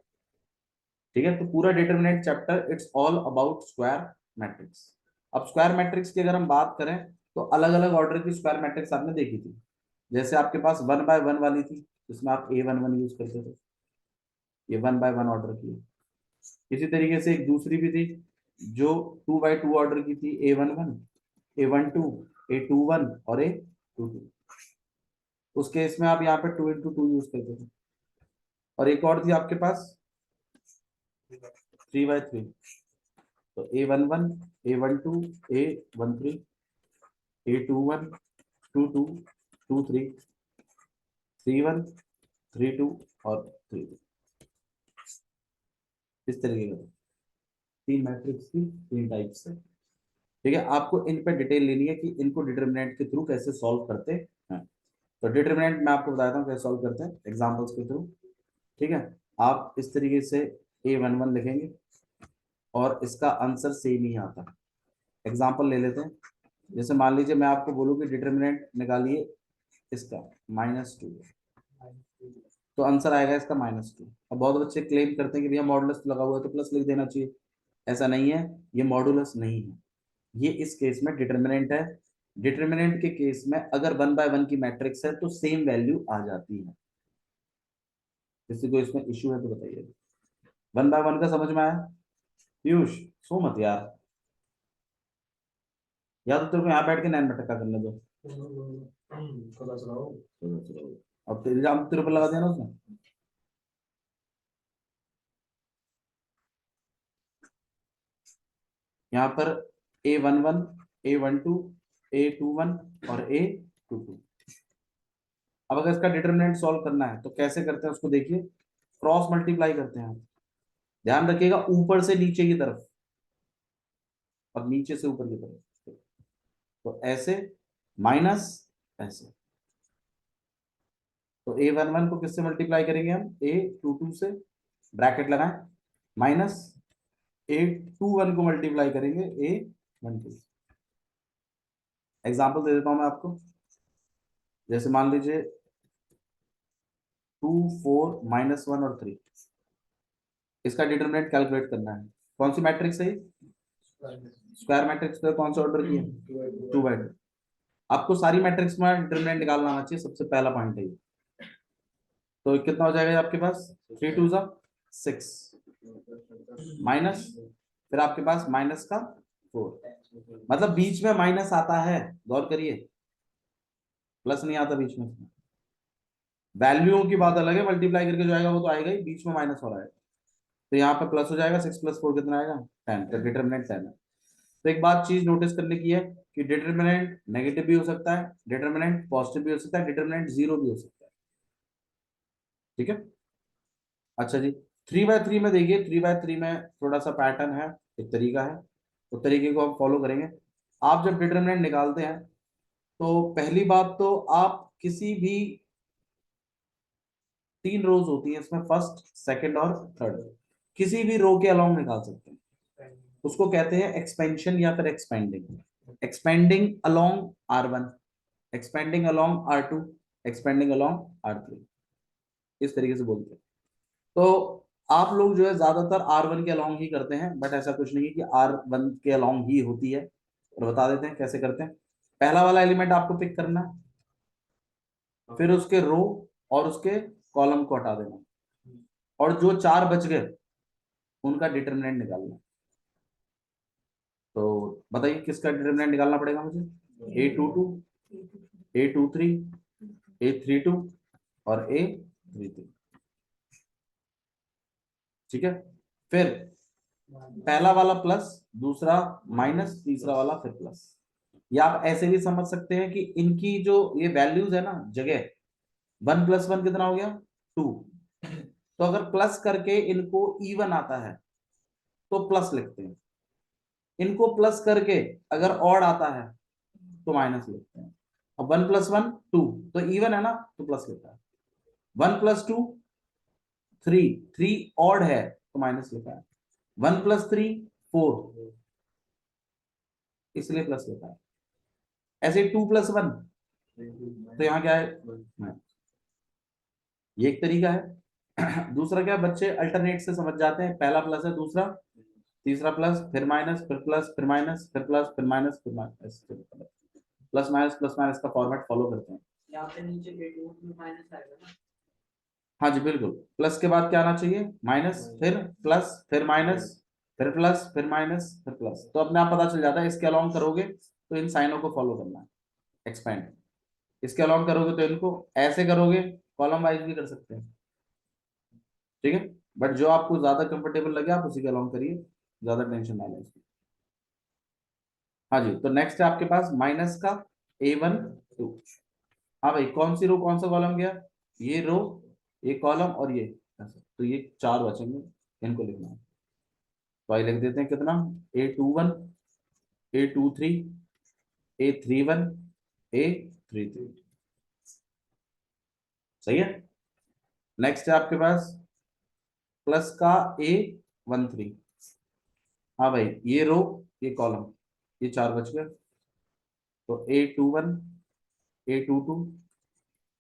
ठीक है, तो पूरा determinant chapter it's all about square matrix. अब स्क्वायर मैट्रिक्स की अगर हम बात करें, तो अलग अलग ऑर्डर की स्क्वायर मैट्रिक्स आपने देखी थी। जैसे आपके पास 1 by 1 वाली थी, जिसमें आप A11 यूज करते थे, ये 1 by 1 ऑर्डर की। इसी तरीके से एक दूसरी भी थी जो 2 by 2 ऑर्डर की थी, A11 A12 A21 और A22। उस केस में आप यहाँ पे 2 into 2 यूज करते थे। और एक और थी आपके पास 3 by 3, तो A11 A12 A13 A21 22 23 31 32 और 32, इस तरीके का। तीन मैट्रिक्स की तीन टाइप्स है। ठीक है, आपको इन पे डिटेल लेनी है कि इनको डिटरमिनेंट के थ्रू कैसे सॉल्व करते हैं। तो डिटरमिनेंट मैं आपको बताता हूँ कैसे सॉल्व करते हैं एग्जांपल्स के थ्रू। ठीक है, आप इस तरीके से A11 लिखेंगे और इसका आंसर सेम ही आता है। एग्जांपल ले लेते हैं, जैसे मान लीजिए मैं आपको बोलूँ कि डिटरमिनेंट निकालिए इसका -2, तो आंसर आएगा इसका -2। अब बहुत बच्चे क्लेम करते हैं कि भैया मॉडुलस लगा हुआ है तो प्लस लिख देना चाहिए। ऐसा नहीं है, ये मॉडुलस नहीं है, ये इस केस में डिटरमिनेंट है। डिटरमिनेंट के केस में अगर 1 by 1 की मैट्रिक्स है तो सेम वैल्यू आ जाती है। किसी को इसमें इश्यू है तो बताइए। 1 by 1 का समझ में आया? पीयूष सो मत यार, या तो तेरे को यहाँ बैठ के नैन भटका करने दो। चलो चलो, अब तो इल्जाम तेरे पर लगा देना उसने। यहाँ पर A11 A12 A21 और A22। अब अगर इसका डिटरमिनेंट सॉल्व करना है तो कैसे करते हैं उसको देखिए, क्रॉस मल्टीप्लाई करते हैं। ध्यान रखिएगा ऊपर से नीचे की तरफ और नीचे से ऊपर की तरफ, तो ऐसे माइनस ऐसे। तो A11 को किससे मल्टीप्लाई करेंगे हम, A22 से, ब्रैकेट लगाएं, माइनस A21 को मल्टीप्लाई करेंगे A12 से। एग्जाम्पल दे देता हूं मैं आपको, जैसे मान लीजिए 2 4 -1 और 3, इसका डिटरमिनेंट कैलकुलेट करना है। कौन सी मैट्रिक्स है? स्क्वायर मैट्रिक्स तो कौन सा ऑर्डर की है? 2 by 2। आपको सारी मैट्रिक्स में डिटरमिनेंट निकालना आना चाहिए, सबसे पहला पॉइंट है ये। तो कितना हो जाएगा आपके पास, 3 2 6 माइनस, फिर आपके पास माइनस का 4, मतलब बीच में माइनस आता है, गौर करिए, प्लस नहीं आता बीच में। वैल्यूओं की बात अलग है, मल्टीप्लाई करके जो आएगा वो तो आएगा ही, बीच में माइनस हो रहा है, तो यहाँ पे प्लस हो जाएगा। 6 + 4 कितना आएगा, 10, तो डिटरमिनेंट 10 है। तो एक बात चीज नोटिस करने की है कि डिटरमिनेंट नेगेटिव भी हो सकता है, डिटरमिनेंट पॉजिटिव भी हो सकता है, डिटरमिनेंट 0 भी हो सकता है। ठीक है, अच्छा जी। 3 by 3 में देखिए, 3 by 3 में थोड़ा सा पैटर्न है, एक तरीका है। तो तरीके को आप फॉलो करेंगे। आप जब डिटरमिनेंट निकालते हैं तो पहली बात तो आप किसी भी 3 रोज होती है इसमें, फर्स्ट सेकंड और थर्ड, किसी भी रो के अलोंग निकाल सकते हैं। उसको कहते हैं एक्सपेंशन या फिर expanding. Expanding along R1, expanding along R2, expanding along R3, इस तरीके से बोलते हैं। तो आप लोग जो है ज्यादातर R1 के अलोंग ही करते हैं, बट ऐसा कुछ नहीं है कि R1 के अलोंग ही होती है। और बता देते हैं कैसे करते हैं। पहला वाला एलिमेंट आपको पिक करना है, फिर उसके रो और उसके कॉलम को हटा देना, और जो 4 बच गए उनका डिटरमिनेंट निकालना। तो बताइए किसका डिटरमिनेंट निकालना पड़ेगा मुझे? A22, A23, A32 और A33। ठीक है। फिर पहला वाला प्लस, दूसरा माइनस, तीसरा वाला फिर प्लस। या आप ऐसे भी समझ सकते हैं कि इनकी जो ये वैल्यूज है ना जगह, 1 + 1 कितना हो गया? 2। तो अगर प्लस करके इनको इवन आता है तो प्लस लिखते हैं, इनको प्लस करके अगर ऑड आता है तो माइनस लिखते हैं। अब 1 + 1 2, तो इवन है ना, तो प्लस लिखा है। 1 + 2 3, 3 ऑड है तो माइनस लिखा है। 1 + 3 4, इसलिए प्लस लिखा है। ऐसे 2 + 1, तो यहाँ क्या है? ये एक तरीका है। दूसरा क्या, बच्चे अल्टरनेट से समझ जाते हैं, पहला प्लस है, दूसरा तीसरा प्लस, फिर माइनस, फिर प्लस, फिर माइनस, फिर प्लस, फिर माइनस, फिर माइनस, प्लस माइनस का फॉर्मेट फॉलो करते हैं। यहाँ पे नीचे माइनस आएगा ना? हाँ जी बिल्कुल। प्लस के बाद क्या आना चाहिए? माइनस, फिर प्लस, फिर माइनस, फिर प्लस, फिर माइनस, फिर प्लस। तो अपने आप पता चल जाता है। इसके अलोंग करोगे तो इन साइनों को फॉलो करना है, एक्सपेंड। इसके अलोंग करोगे तो इनको ऐसे करोगे, कॉलम वाइज भी कर सकते हैं। ठीक है, बट जो आपको ज्यादा कंफर्टेबल लगे आप उसी के अलोंग करिए, ज्यादा टेंशन ना लें इसमें। हाँ जी, तो नेक्स्ट है आपके पास माइनस का A12। हाँ भाई, कौन सी रो कौन सा कॉलम गया? ये रो, ये कॉलम और ये ऐसे। तो ये 4 बचेंगे, इनको लिखना है। तो आइए लिख देते हैं कितना? A21, A23, A31, A33। सही है। नेक्स्ट है आपके पास प्लस का A13। हाँ भाई, ये रो, ये कॉलम, ये 4 बच गए। तो A21, A22,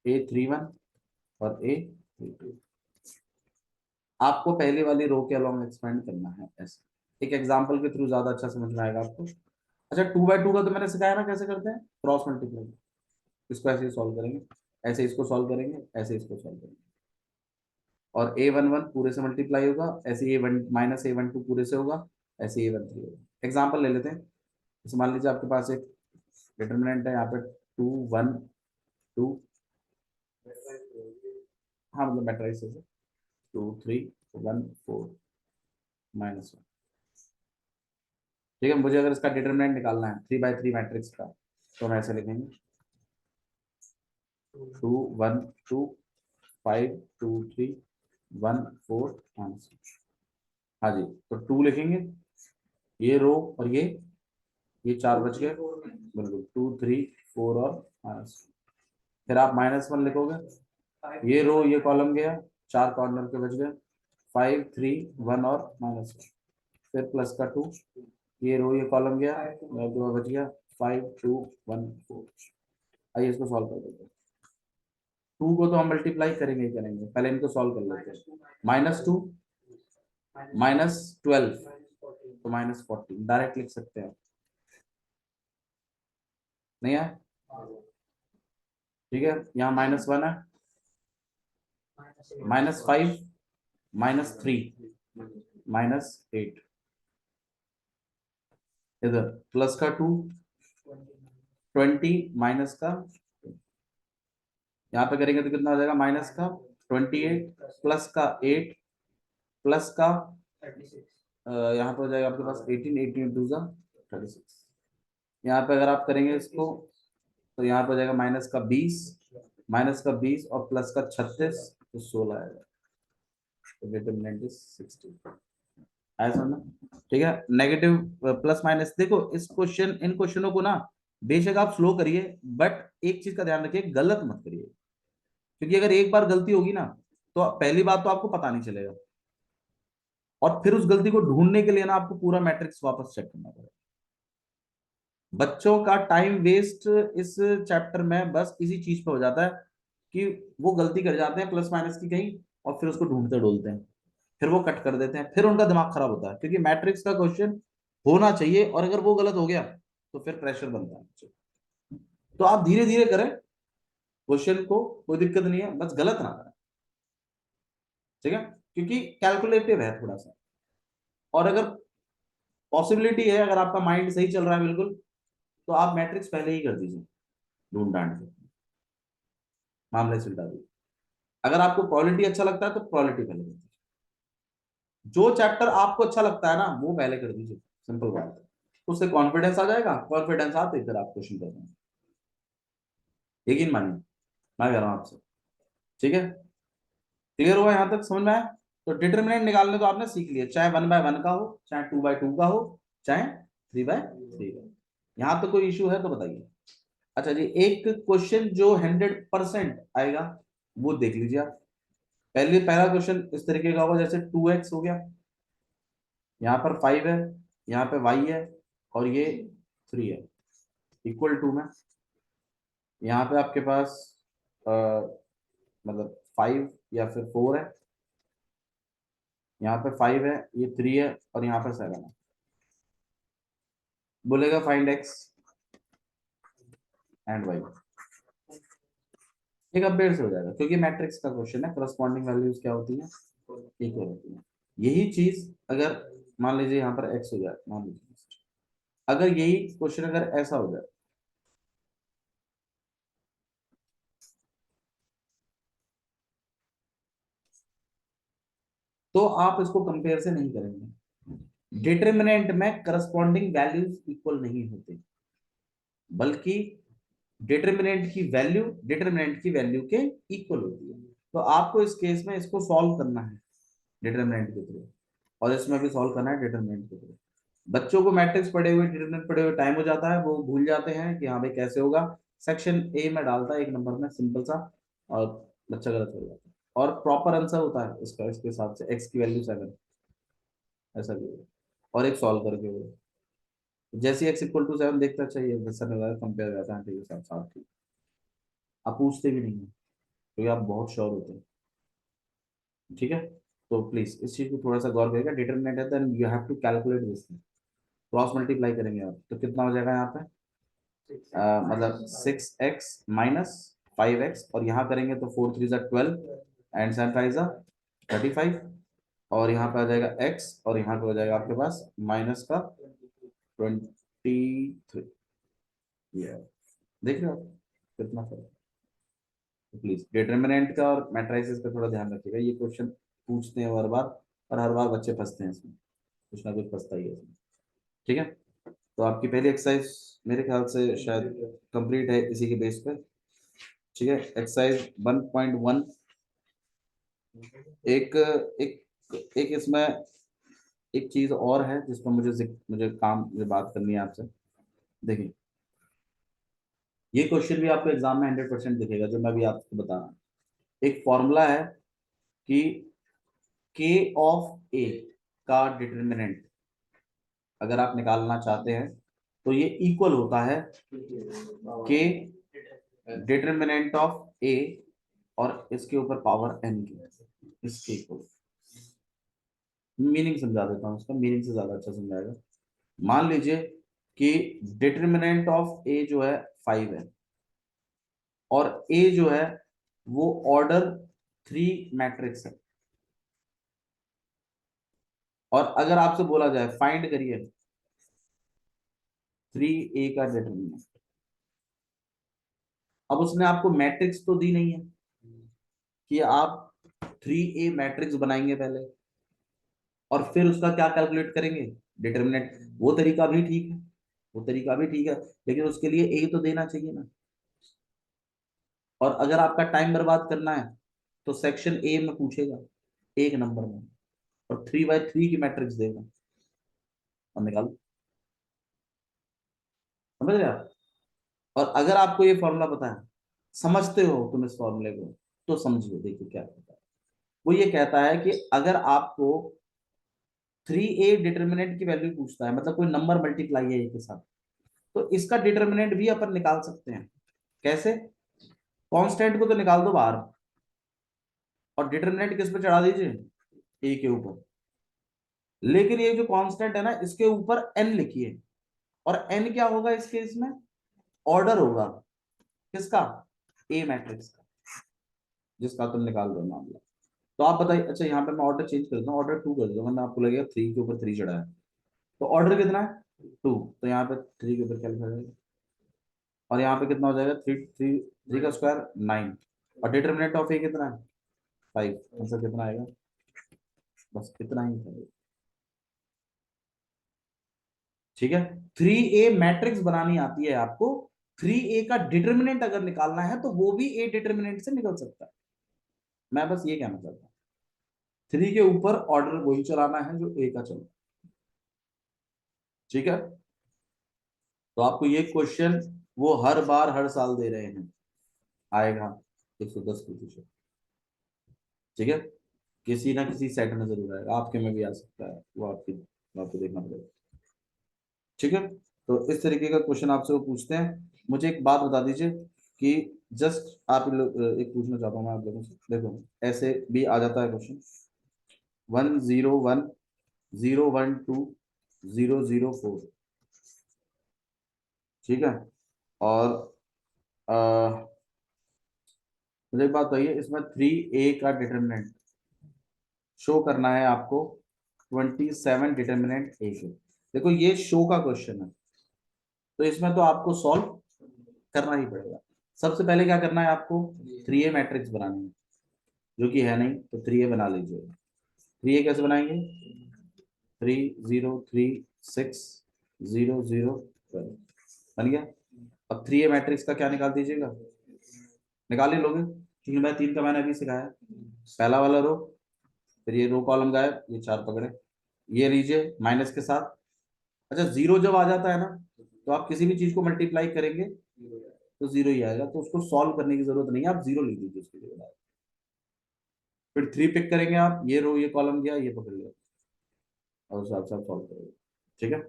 A31 और A32। आपको पहले वाली रो के अलोंग एक्सपेंड करना है ऐसे। एक एग्जांपल के थ्रू ज्यादा अच्छा समझ में आएगा आपको। अच्छा, 2/2 का तो मैंने सिखाया ना कैसे करते हैं, क्रॉस मल्टीप्लाई। इसको ऐसे ही सॉल्व करेंगे, ऐसे इसको सॉल्व करेंगे, ऐसे इसको सॉल्व करेंगे। और A11 पूरे से मल्टीप्लाई होगा, ऐसे A1 माइनस A12 पूरे से होगा, ऐसे A13 होगा। एग्जाम्पल ले लेते हैं। जैसे मान लीजिए आपके पास एक डिटर्मिनेंट है यहाँ पे 2 1 2। हाँ मतलब मैट्रिक्स है 2 3 1 4 -1। ठीक है, मुझे अगर इसका डिटरमिनेंट निकालना है 3/3 मैट्रिक्स का, तो हम ऐसे लिखेंगे 2 1 2 5 2 3 1 4 -1। हाँ जी, तो 2 लिखेंगे, ये रो और ये 4 बच गए बिल्कुल, 2 3 4 और -1। फिर आप -1 लिखोगे, ये रो ये कॉलम गया, 4 कॉर्नर के बच गए, 5 3 1 और -1। फिर प्लस का 2, ये रो ये कॉलम गया, 2 बच गया, 5 2 1 4। आइए इसको सॉल्व कर देते हैं। 2 को तो हम मल्टीप्लाई करेंगे ही करेंगे, पहले इनको सॉल्व कर लेते हैं। -2 -12 तो -14 डायरेक्ट लिख सकते हैं। नहीं है? ठीक है, यहाँ -1 है, -5 -3 -8। इधर प्लस का 2 20 माइनस का, यहाँ पे करेंगे तो कितना हो जाएगा? माइनस का 28 प्लस का 8 प्लस का यहाँ पे हो जाएगा आपके पास 18, 18 2 36। यहाँ पे अगर आप करेंगे इसको तो यहाँ पे हो जाएगा -20 और प्लस का 36, तो 16 आएगा। तो डिटरमिनेंट इज 16। आया समझ? ठीक है, नेगेटिव प्लस माइनस, देखो इस क्वेश्चन, इन क्वेश्चनों को ना बेशक आप स्लो करिए, बट एक चीज का ध्यान रखिए, गलत मत करिए, क्योंकि अगर एक बार गलती होगी ना, तो पहली बात तो आपको पता नहीं चलेगा, और फिर उस गलती को ढूंढने के लिए ना आपको पूरा मैट्रिक्स वापस चेक करना पड़ेगा। बच्चों का टाइम वेस्ट इस चैप्टर में बस इसी चीज पे हो जाता है कि वो गलती कर जाते हैं प्लस माइनस की कहीं, और फिर उसको ढूंढते डोलते हैं, फिर वो कट कर देते हैं, फिर उनका दिमाग खराब होता है, क्योंकि मैट्रिक्स का क्वेश्चन होना चाहिए, और अगर वो गलत हो गया तो फिर प्रेशर बनता है। तो आप धीरे धीरे करें क्वेश्चन को, कोई दिक्कत नहीं है, बस गलत ना करें, ठीक है, क्योंकि कैलकुलेटिव है थोड़ा सा, और अगर पॉसिबिलिटी है, अगर आपका माइंड सही चल रहा है बिल्कुल, तो आप मैट्रिक्स पहले ही कर दीजिए, ढूंढ डांड के मामले से उल्टा दीजिए। अगर आपको क्वालिटी अच्छा लगता है तो क्वालिटी पहले कर दीजिए, जो चैप्टर आपको अच्छा लगता है ना वो पहले कर दीजिए, सिंपल बात है, उससे कॉन्फिडेंस आ जाएगा, कॉन्फिडेंस आते फिर आप क्वेश्चन कर देंगे, यकीन मानिए, मैं कह रहा हूँ आपसे, ठीक है, क्लियर हुआ यहाँ तक, समझ में आया? तो डिटर्मिनेंट निकालने तो आपने सीख लिया, चाहे 1/1 का हो, चाहे 2/2 का हो, चाहे 3/3 का। यहाँ तो कोई इशू है तो बताइए। अच्छा जी, एक क्वेश्चन जो 100% आएगा वो देख लीजिए आप। पहला क्वेश्चन इस तरीके का होगा, जैसे 2x हो गया, यहाँ पर 5 है, यहाँ पे y है, और ये 3 है, इक्वल टू में यहाँ पे आपके पास अ, मतलब 5 या फिर 4 है, यहाँ पे 5 है, ये 3 है, और यहाँ पे 7 है, बोलेगा फाइंड x एंड y, एक अपडेट से हो जाएगा, क्योंकि मैट्रिक्स का क्वेश्चन है, करस्पॉन्डिंग वैल्यूज क्या होती है, इक्वल होती है। यही चीज अगर मान लीजिए यहाँ पर x हो जाए, मान लीजिए अगर यही क्वेश्चन अगर ऐसा हो जाए, तो आप इसको कंपेयर से नहीं करेंगे, डिटरमिनेंट में करस्पॉन्डिंग वैल्यूज इक्वल नहीं होते, बल्कि डिटरमिनेंट की वैल्यू के इक्वल होती है। तो आपको इस केस में इसको सॉल्व करना है डिटरमिनेंट के थ्रू, और इसमें भी सॉल्व करना है डिटरमिनेंट के थ्रू। बच्चों को मैट्रिक्स पढ़े हुए, डिटरमिनेंट पढ़े हुए टाइम हो जाता है, वो भूल जाते हैं कि हाँ भाई कैसे होगा, सेक्शन ए में डालता है एक नंबर में सिंपल सा, और बच्चा गलत हो जाता है, और प्रॉपर आंसर होता है इसका, इसके हिसाब से एक्स की वैल्यू 7, ऐसा भी होगा, और एक सॉल्व करके होगा, जैसे एक्स इक्वल टू 7 देखता चाहिए, कंपेयर करता है, ठीक है साथ साथ, ठीक, आप पूछते भी नहीं है, क्योंकि आप बहुत श्योर होते हैं, ठीक है। तो प्लीज इस चीज को थोड़ा सा गौर करेगा, डिटरमिनेंट है, then you have to calculate this, cross multiply करेंगे आप, तो कितना हो जाएगा यहाँ पे, मतलब 6x - 5x, और यहाँ करेंगे तो 4 3 12 एंड 7 5 35, और यहाँ पे आ जाएगा x, और यहाँ पे हो जाएगा आपके पास माइनस का 23, ये देख रहे हो आप कितना फर्क, प्लीज डिटरमिनेंट का और मैट्रिसेस का थोड़ा ध्यान रखिएगा, ये क्वेश्चन पूछते हैं हर बार, और हर बार बच्चे फंसते हैं इसमें, कुछ ना कुछ फंसता ही है इसमें, ठीक है। तो आपकी पहली एक्सरसाइज मेरे ख्याल से शायद कंप्लीट है इसी के बेस पे, ठीक है। एक्सरसाइज 1.1, एक एक एक इसमें एक चीज और है जिस पर मुझे बात करनी है आपसे। देखिए, ये क्वेश्चन भी आपको एग्जाम में 100% दिखेगा, जो मैं भी आपको बता रहा हूँ। एक फॉर्मूला है कि के ऑफ ए का डिटरमिनेंट अगर आप निकालना चाहते हैं, तो ये इक्वल होता है के डिटरमिनेंट ऑफ ए, और इसके ऊपर पावर एन की, इसके इक्वल। मीनिंग समझा देता हूँ, उसका मीनिंग से ज्यादा अच्छा समझाएगा। मान लीजिए कि डिटरमिनेंट ऑफ ए जो है 5 है, और ए जो है वो ऑर्डर 3 मैट्रिक्स है, और अगर आपसे बोला जाए फाइंड करिए 3A का डिटरमिनेंट, अब उसने आपको मैट्रिक्स तो दी नहीं है कि आप 3A मैट्रिक्स बनाएंगे पहले, और फिर उसका क्या कैलकुलेट करेंगे, डिटरमिनेंट। वो तरीका भी ठीक है, वो तरीका भी ठीक है, लेकिन उसके लिए ए तो देना चाहिए ना, और अगर आपका टाइम बर्बाद करना है तो सेक्शन ए में पूछेगा, एक नंबर में, और 3/3 की मैट्रिक्स देगा, और निकालो, समझ रहे आप। और अगर आपको ये फॉर्मूला पता है, समझते हो तुम इस फॉर्मूले को, तो समझिए, देखिए क्या कहता है। वो ये कहता है कि अगर आपको 3a डिटर्मिनेंट की वैल्यू पूछता है, मतलब कोई नंबर मल्टीप्लाई है के साथ, तो इसका डिटर्मिनेंट भी अपन निकाल सकते हैं। कैसे? कांस्टेंट को तो निकाल दो बाहर, और डिटर्मिनेंट किस पे चढ़ा दीजिए, ए के ऊपर। लेकिन ये जो कांस्टेंट है ना, इसके ऊपर n लिखिए, और n क्या होगा इस केस में, ऑर्डर होगा किसका, ए मैट्रिक्स का, जिसका तुम निकाल दो मामला। तो आप बताइए, अच्छा यहाँ पे मैं ऑर्डर चेंज कर दूँ, ऑर्डर 2 कर दूँ, वरना आपको लगेगा 3 के ऊपर 3 चढ़ा है। तो ऑर्डर कितना है 2, तो यहाँ पे 3 के ऊपर क्या लिखा जाएगा, और यहाँ पे कितना हो जाएगा, 3 का स्क्वायर 9, और डिटर्मिनेंट ऑफ ए कितना है 5, आंसर कितना आएगा, बस इतना ही है। ठीक है, 3a मैट्रिक्स बनानी आती है आपको, 3a का डिटर्मिनेंट अगर निकालना है तो वो भी ए डिटर्मिनेंट से निकल सकता है। मैं बस ये कहना चाहता हूँ, 3 के ऊपर ऑर्डर वही चलाना है जो ए का चला। ठीक है, तो आपको ये क्वेश्चन वो हर बार हर साल दे रहे हैं, आएगा 110%। ठीक है, किसी ना किसी सेट में जरूर आएगा, आपके में भी आ सकता है, वो आपको देखना पड़ेगा। ठीक है, तो इस तरीके का क्वेश्चन आपसे वो पूछते हैं। मुझे एक बात बता दीजिए कि जस्ट आप लोग, एक पूछना चाहता हूँ मैं आप लोगों से, देखो ऐसे भी आ जाता है क्वेश्चन, 101 012 004। ठीक है, और अ, मुझे एक बात बताइए, इसमें 3a का डिटर्मिनेंट शो करना है आपको, 27 डिटर्मिनेंट ए के। देखो ये शो का क्वेश्चन है, तो इसमें तो आपको सॉल्व करना ही पड़ेगा। सबसे पहले क्या करना है आपको, 3a मैट्रिक्स बनानी है, जो कि है नहीं, तो 3a बना लीजिए। 3a कैसे बनाएंगे, 3 0 3 6 0 0 12 बन गया। अब 3a मैट्रिक्स का क्या निकाल दीजिएगा, निकाल ही लोगे, क्योंकि मैं 3 का मैंने अभी सिखाया। पहला वाला रो, फिर ये रो कॉलम गायब, ये 4 पकड़े, ये लीजिए माइनस के साथ। अच्छा, जीरो जब आ जाता है ना, तो आप किसी भी चीज को मल्टीप्लाई करेंगे तो जीरो ही आएगा, तो उसको सॉल्व करने की जरूरत नहीं है, आप जीरो लिख दीजिए उसके लिए। फिर 3 पिक करेंगे आप, ये रो ये कॉलम गया, ये पकड़ लिया, और उस हिसाब से आप सॉल्व करोगे। ठीक है,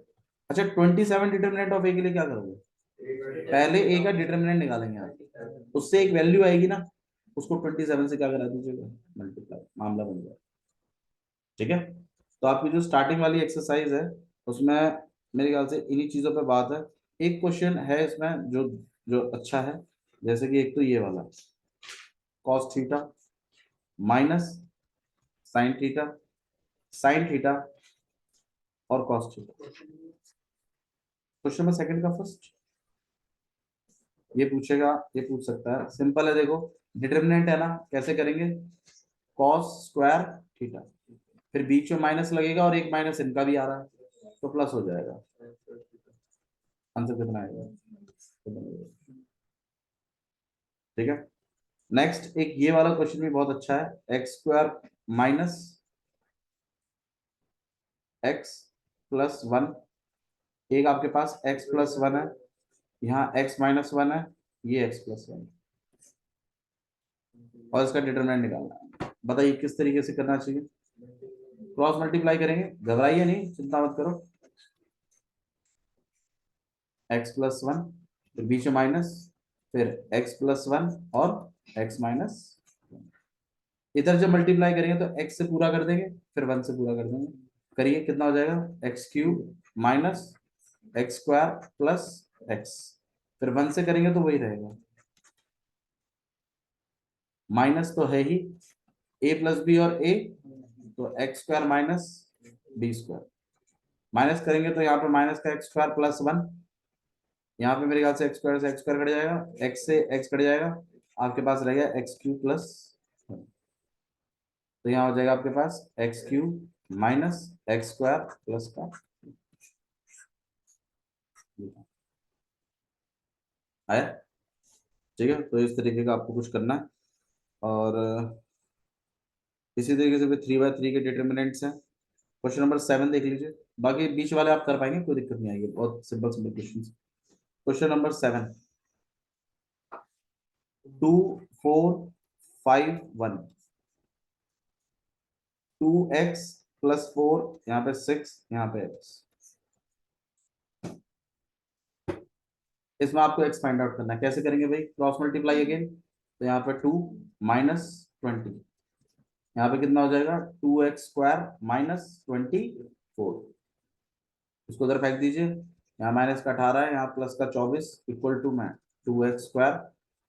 अच्छा 27 डिटर्मिनेंट ऑफ ए के लिए क्या करोगे, पहले ए का डिटर्मिनेंट निकालेंगे आप, उससे एक वैल्यू आएगी ना, उसको 27 से क्या करा दीजिएगा, मल्टीप्लाई, मामला बन जाए। ठीक है, तो आपकी जो स्टार्टिंग वाली एक्सरसाइज है, उसमें मेरे ख्याल से इन्हीं चीजों पे बात है। एक क्वेश्चन है इसमें जो जो अच्छा है, जैसे कि एक तो ये वाला, cos theta minus sine theta, sine theta और cos theta. Question number second का फर्स्ट ये पूछेगा, ये पूछ सकता है, सिंपल है, देखो डिटर्मिनेंट है ना, कैसे करेंगे, कॉस स्क्वायर थीटा, फिर बीच में माइनस लगेगा और एक माइनस इनका भी आ रहा है, तो प्लस हो जाएगा। आंसर कितना आएगा, ठीक है। नेक्स्ट एक ये वाला क्वेश्चन भी बहुत अच्छा है, x square minus x plus one, एक आपके पास एक्स प्लस वन है, यहाँ एक्स माइनस वन है, ये एक्स प्लस वन, और इसका डिटरमिनेंट निकालना है। बताइए किस तरीके से करना चाहिए, क्रॉस मल्टीप्लाई करेंगे, घबराइए नहीं, चिंता मत करो, एक्स प्लस वन, फिर बीच में माइनस, फिर एक्स प्लस वन और एक्स माइनस। इधर जब मल्टीप्लाई करेंगे तो एक्स से पूरा कर देंगे, फिर वन से पूरा कर देंगे, करिए कितना हो जाएगा, x cube minus X square plus x, फिर वन से करेंगे तो वही रहेगा, माइनस तो है ही, ए प्लस बी और ए, तो X square minus B square, minus करेंगे तो यहाँ पे माइनस का एक्स स्क्वायर प्लस वन, यहाँ पे मेरे ख्याल से एक्स स्क्वायर से एक्स स्क्वायर कट जाएगा, एक्स से एक्स कट जाएगा, आपके पास रहेगा एक्स क्यूब प्लस, तो यहाँ हो जाएगा आपके पास X cube minus X square plus का, आया। ठीक है, तो इस तरीके का आपको कुछ करना है, और इसी तरीके से फिर 3/3 के डिटर्मिनेंट्स हैं। क्वेश्चन नंबर 7 देख लीजिए। बाकी बीच वाले आप कर पाएंगे, कोई दिक्कत नहीं आएगी, बहुत simple simple question. Question number 7, 2 4 5 1, 2x+4, यहाँ पे 6, यहाँ पे x। इसमें आपको x फाइंड आउट करना है, कैसे करेंगे भाई? क्रॉस मल्टीप्लाई अगेन, तो यहाँ पे 2 -20, यहाँ पे कितना हो जाएगा? 2x² - 24, इसको उधर फेंक दीजिए। यहाँ माइनस का 18 है, यहाँ प्लस का 24, इक्वल टू में 2x²,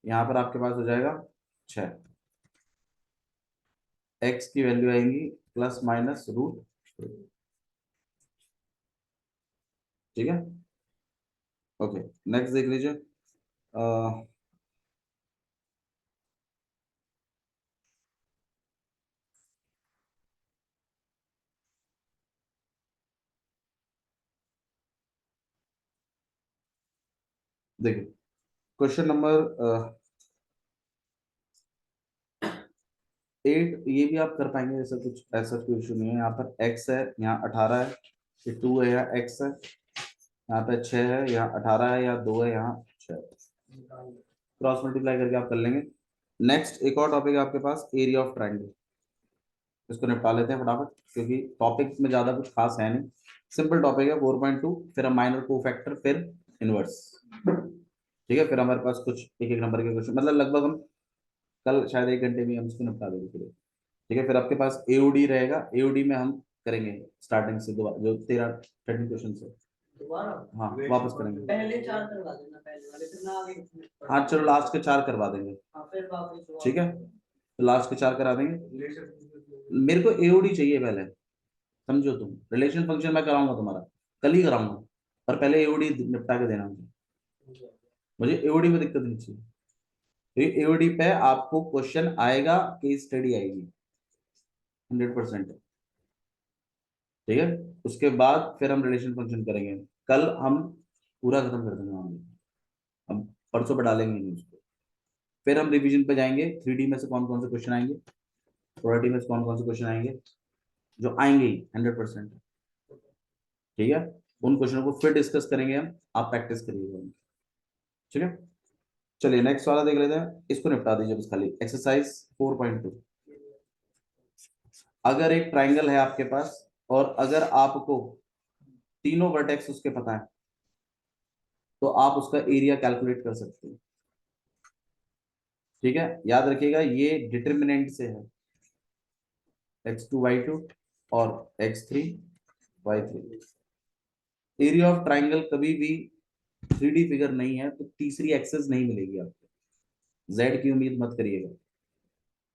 यहाँ पर आपके पास हो जाएगा 6। x की वैल्यू आएंगी ±√3। ठीक है, ओके। नेक्स्ट देख लीजिए। देखिए क्वेश्चन नंबर 8, ये भी आप कर पाएंगे, ऐसा कुछ ऐसा कोई इशू नहीं है। यहाँ पर x है, यहाँ 18 है, ये 2 है, यहाँ x है, यहाँ पे 6 है, यहाँ 18 है, यहाँ 2 है, यहाँ 6। क्रॉस मल्टीप्लाई करके आप कर लेंगे। नेक्स्ट एक और टॉपिक है आपके पास, एरिया ऑफ ट्राइंगल। इसको निपटा लेते हैं फटाफट, क्योंकि टॉपिक में ज्यादा कुछ खास है नहीं, सिंपल टॉपिक है। 4.2, फिर माइनर को फैक्टर, फिर इनवर्स। ठीक है, फिर हमारे पास कुछ एक एक नंबर के क्वेश्चन, मतलब लगभग हम कल शायद 1 घंटे में हम इसको निपटा देंगे पूरे। ठीक है, फिर आपके पास एओडी रहेगा, एओडी में हम करेंगे स्टार्टिंग से दोबारा, जो 13 क्वेश्चन है दोबारा। हाँ वापस करेंगे, पहले 4 करवा देना, पहले वाले फिर ना आगे। हाँ चलो लास्ट के 4 करवा देंगे। हाँ, फिर वापस। ठीक है, तो लास्ट के 4 करा देंगे। मेरे को एओडी चाहिए पहले, समझो तुम। रिलेशन फंक्शन मैं कराऊंगा तुम्हारा, कल ही कराऊंगा, पर पहले एओडी निपटा के देना मुझे एओडी में दिक्कत नहीं चाहिए। एओडी पे आपको क्वेश्चन आएगा, केस स्टडी आएगी 100%। ठीक है, उसके बाद फिर हम रिलेशन फंक्शन करेंगे। कल हम पूरा खत्म कर देंगे हम, अब परसों पे डालेंगे नहीं उसको। फिर हम रिवीजन पे जाएंगे, 3D में से कौन कौन से क्वेश्चन आएंगे, 4D में से कौन कौन से क्वेश्चन आएंगे, जो आएंगे ही 100%। ठीक है, उन क्वेश्चनों को फिर डिस्कस करेंगे हम, आप प्रैक्टिस करिएगा। ठीक है, चलिए नेक्स्ट वाला देख लेते हैं, इसको निपटा दीजिए बस खाली। एक्सरसाइज 4.2। अगर एक ट्राइंगल है आपके पास, और अगर आपको तीनों वर्टेक्स उसके पता है, तो आप उसका एरिया कैलकुलेट कर सकते हैं। ठीक है, याद रखिएगा ये डिटर्मिनेंट से है, x2 y2 और x3 y3। Area of triangle कभी भी 3D फिगर नहीं है, तो तीसरी एक्सेस नहीं मिलेगी आपको, z की उम्मीद मत करिएगा।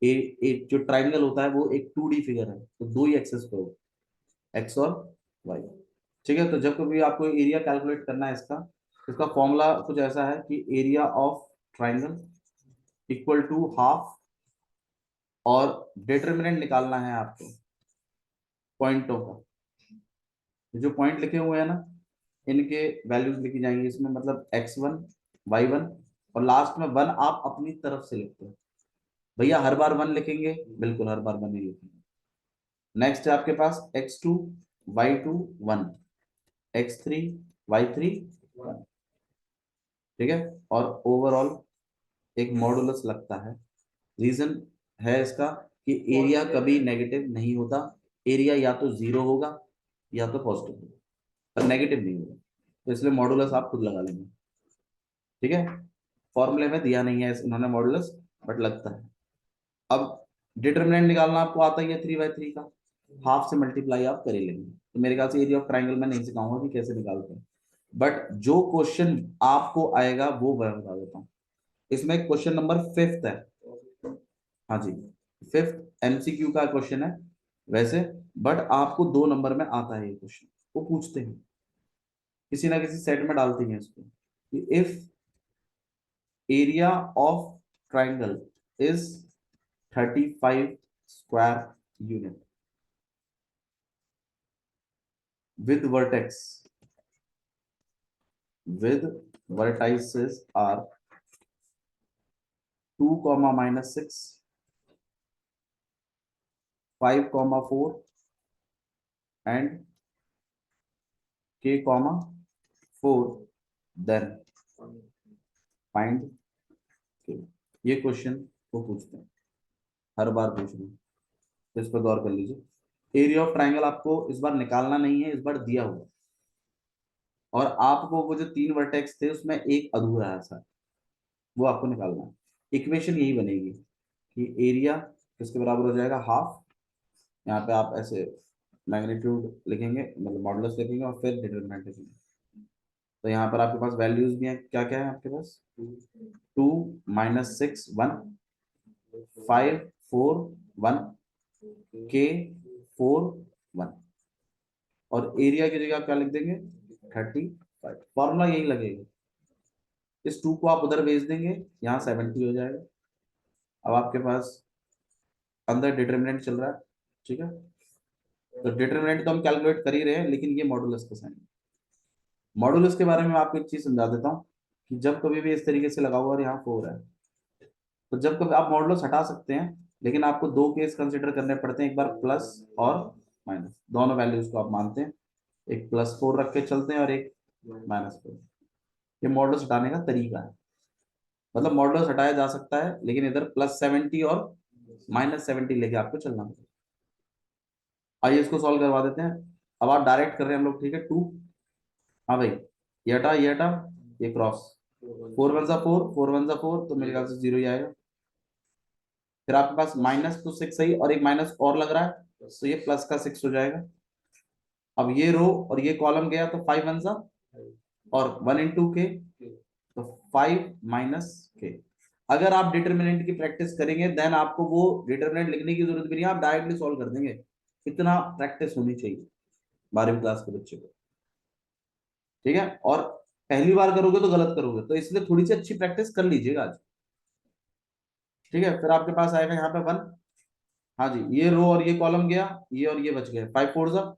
एक जो ट्राइंगल होता है वो एक 2D फिगर है, तो दो ही एक्सेस पे हो, x और y। ठीक है, तो जब कभी आपको एरिया कैलकुलेट करना है इसका, इसका फॉर्मूला कुछ ऐसा है कि area of triangle equal to half, और डिटर्मिनेंट निकालना है आपको पॉइंटों का। जो पॉइंट लिखे हुए हैं ना, इनके वैल्यूज लिखी जाएंगी इसमें, मतलब x1 y1, और लास्ट में 1 आप अपनी तरफ से लिखते हो। भैया हर बार 1 लिखेंगे? बिल्कुल हर बार 1 ही लिखेंगे। नेक्स्ट है आपके पास x2 y2 1, x3 y3 1। ठीक है, और ओवरऑल एक मॉडुलस लगता है। रीजन है इसका कि एरिया कभी नेगेटिव नहीं होता, एरिया या तो 0 होगा या तो पॉजिटिव होगा, पर नेगेटिव नहीं होगा, तो इसलिए मॉडुलस आप खुद लगा लेंगे। ठीक है, फॉर्मूले में दिया नहीं है इन्होंने मॉडुलस, बट लगता है। अब डिटरमिनेंट निकालना आपको आता ही है 3/3 का, हाफ से मल्टीप्लाई आप कर ही लेंगे। तो मेरे ख्याल से एरिया ऑफ ट्राइंगल में नहीं सिखाऊंगा कि कैसे निकालते हैं, बट जो क्वेश्चन आपको आएगा वो मैं बता देता हूँ। इसमें क्वेश्चन नंबर 5 है, हाँ जी, 5 MCQ का क्वेश्चन है वैसे, बट आपको 2 नंबर में आता है ये क्वेश्चन। वो पूछते हैं, किसी ना किसी सेट में डालते हैं इसको। If area of triangle is 35 square unit with vertex with vertices are 2 -6, 5 4 and k comma 4 then find k। ये क्वेश्चन वो पूछते हैं, हर बार पूछ रहे हैं, तो इस पर गौर कर लीजिए। एरिया ऑफ ट्राइंगल आपको इस बार निकालना नहीं है, इस बार दिया हुआ, और आपको वो जो 3 वर्टेक्स थे उसमें एक अधूरा है सर, वो आपको निकालना है। इक्वेशन यही बनेगी कि एरिया किसके बराबर हो जाएगा, हाफ, यहाँ पे आप ऐसे मैग्नीट्यूड लिखेंगे, मतलब मॉडुलस लिखेंगे और फिर डिटरमिनेंट लिखेंगे। तो यहाँ पर आपके पास वैल्यूज भी हैं, क्या क्या है आपके पास, 2 -6 1 5 4 1 k 4 1, और एरिया की जगह आप क्या लिख देंगे, 35। फॉर्मूला यही लगेगा, इस 2 को आप उधर भेज देंगे, यहाँ 70 हो जाएगा। अब आपके पास अंदर डिटरमिनेंट चल रहा है, ठीक है, तो डिटरमिनेंट तो हम कैलकुलेट कर ही रहे हैं, लेकिन ये मॉडुलस का साइन। मॉडुलस के बारे में आपको एक चीज समझा देता हूँ कि जब कभी भी इस तरीके से लगा हुआ और यहाँ 4 है, तो जब कभी आप मॉडुलस हटा सकते हैं, लेकिन आपको 2 केस कंसिडर करने पड़ते हैं, एक बार प्लस और माइनस, दोनों वैल्यूज को आप मानते हैं, एक +4 रख के चलते हैं और एक -4। ये मॉडुलस हटाने का तरीका है, मतलब मॉडुलस हटाया जा सकता है, लेकिन इधर +70 और -70 लेके आपको चलना पड़ेगा। आइए इसको सॉल्व करवा देते हैं। अब आप डायरेक्ट कर रहे हैं हम लोग, ठीक है, 2, हाँ भाई, ये हटा, ये क्रॉस, 4 1 4 4 1 4, तो मेरे ख्याल से 0 ही आएगा। फिर आपके पास माइनस तो 6 सही, और एक माइनस और लग रहा है, तो ये प्लस का 6 हो जाएगा। अब ये रो और ये कॉलम गया, तो 5 1 और 1 into k, तो 5 - k। अगर आप डिटरमिनेंट की प्रैक्टिस करेंगे, देन आपको वो डिटरमिनेंट लिखने की जरूरत भी नहीं है, आप डायरेक्टली सॉल्व कर देंगे। इतना प्रैक्टिस होनी चाहिए 12वीं क्लास के बच्चे को, ठीक है, और पहली बार करोगे तो गलत करोगे, तो इसलिए थोड़ी सी अच्छी प्रैक्टिस कर लीजिएगा आज, ठीक है। फिर आपके पास आएगा यहाँ पे 1, हाँ जी, ये रो और ये कॉलम गया, ये और ये बच गए, 5 4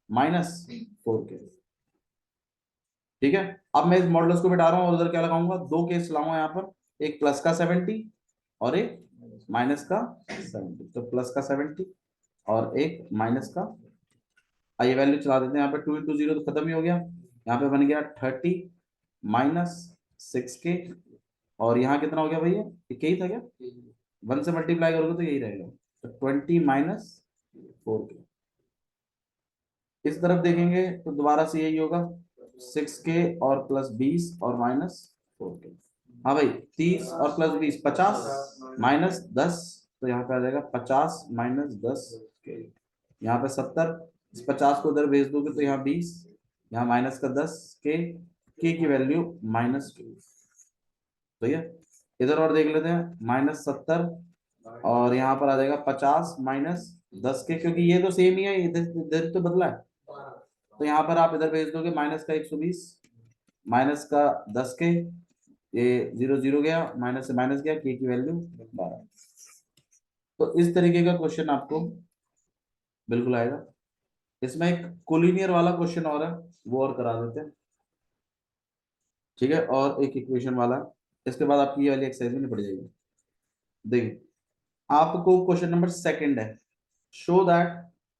-4k, ठीक है। अब मैं इस मॉडुलस को बिठा रहा हूँ और उधर क्या लगाऊंगा, 2 केस लाऊंगा यहाँ पर, एक प्लस का 70 और एक माइनस का 70, तो प्लस का 70 और एक माइनस का, आइए वैल्यू चला देते हैं, यहाँ पे 2 into 0 तो खत्म ही हो गया, यहाँ पे बन गया 30 -6k, और यहाँ कितना हो गया भैया, ये ही था क्या, 1 से मल्टीप्लाई करोगे तो यही रहेगा, तो 20 -4k। इस तरफ देखेंगे तो दोबारा से यही होगा, 6k और +20 और -4k। हाँ भाई, 30 और +20 50 -10, तो यहाँ पे आ जाएगा 50 -10k, यहाँ पे 70, इस 50 को उधर भेज दोगे तो यहाँ 20, यहाँ माइनस का 10k, k की वैल्यू -2, तो ये इधर और देख लेते हैं, -70, और यहाँ पर आ जाएगा 50 -10k, क्योंकि ये तो सेम ही है, इधर इधर तो बदला है, तो यहाँ पर आप इधर भेज दोगे माइनस का 120 माइनस का 10k, ये 0 0 गया, माइनस से माइनस गया, k की वैल्यू 12। तो इस तरीके का क्वेश्चन आपको बिल्कुल आएगा। इसमें एक कोलिनियर वाला क्वेश्चन और है, वो और करा देते हैं, ठीक है, और एक इक्वेशन वाला, इसके बाद आपकी ये वाली एक्सरसाइज में निपट जाएगी। देखिए, आपको क्वेश्चन नंबर 2 है, शो दैट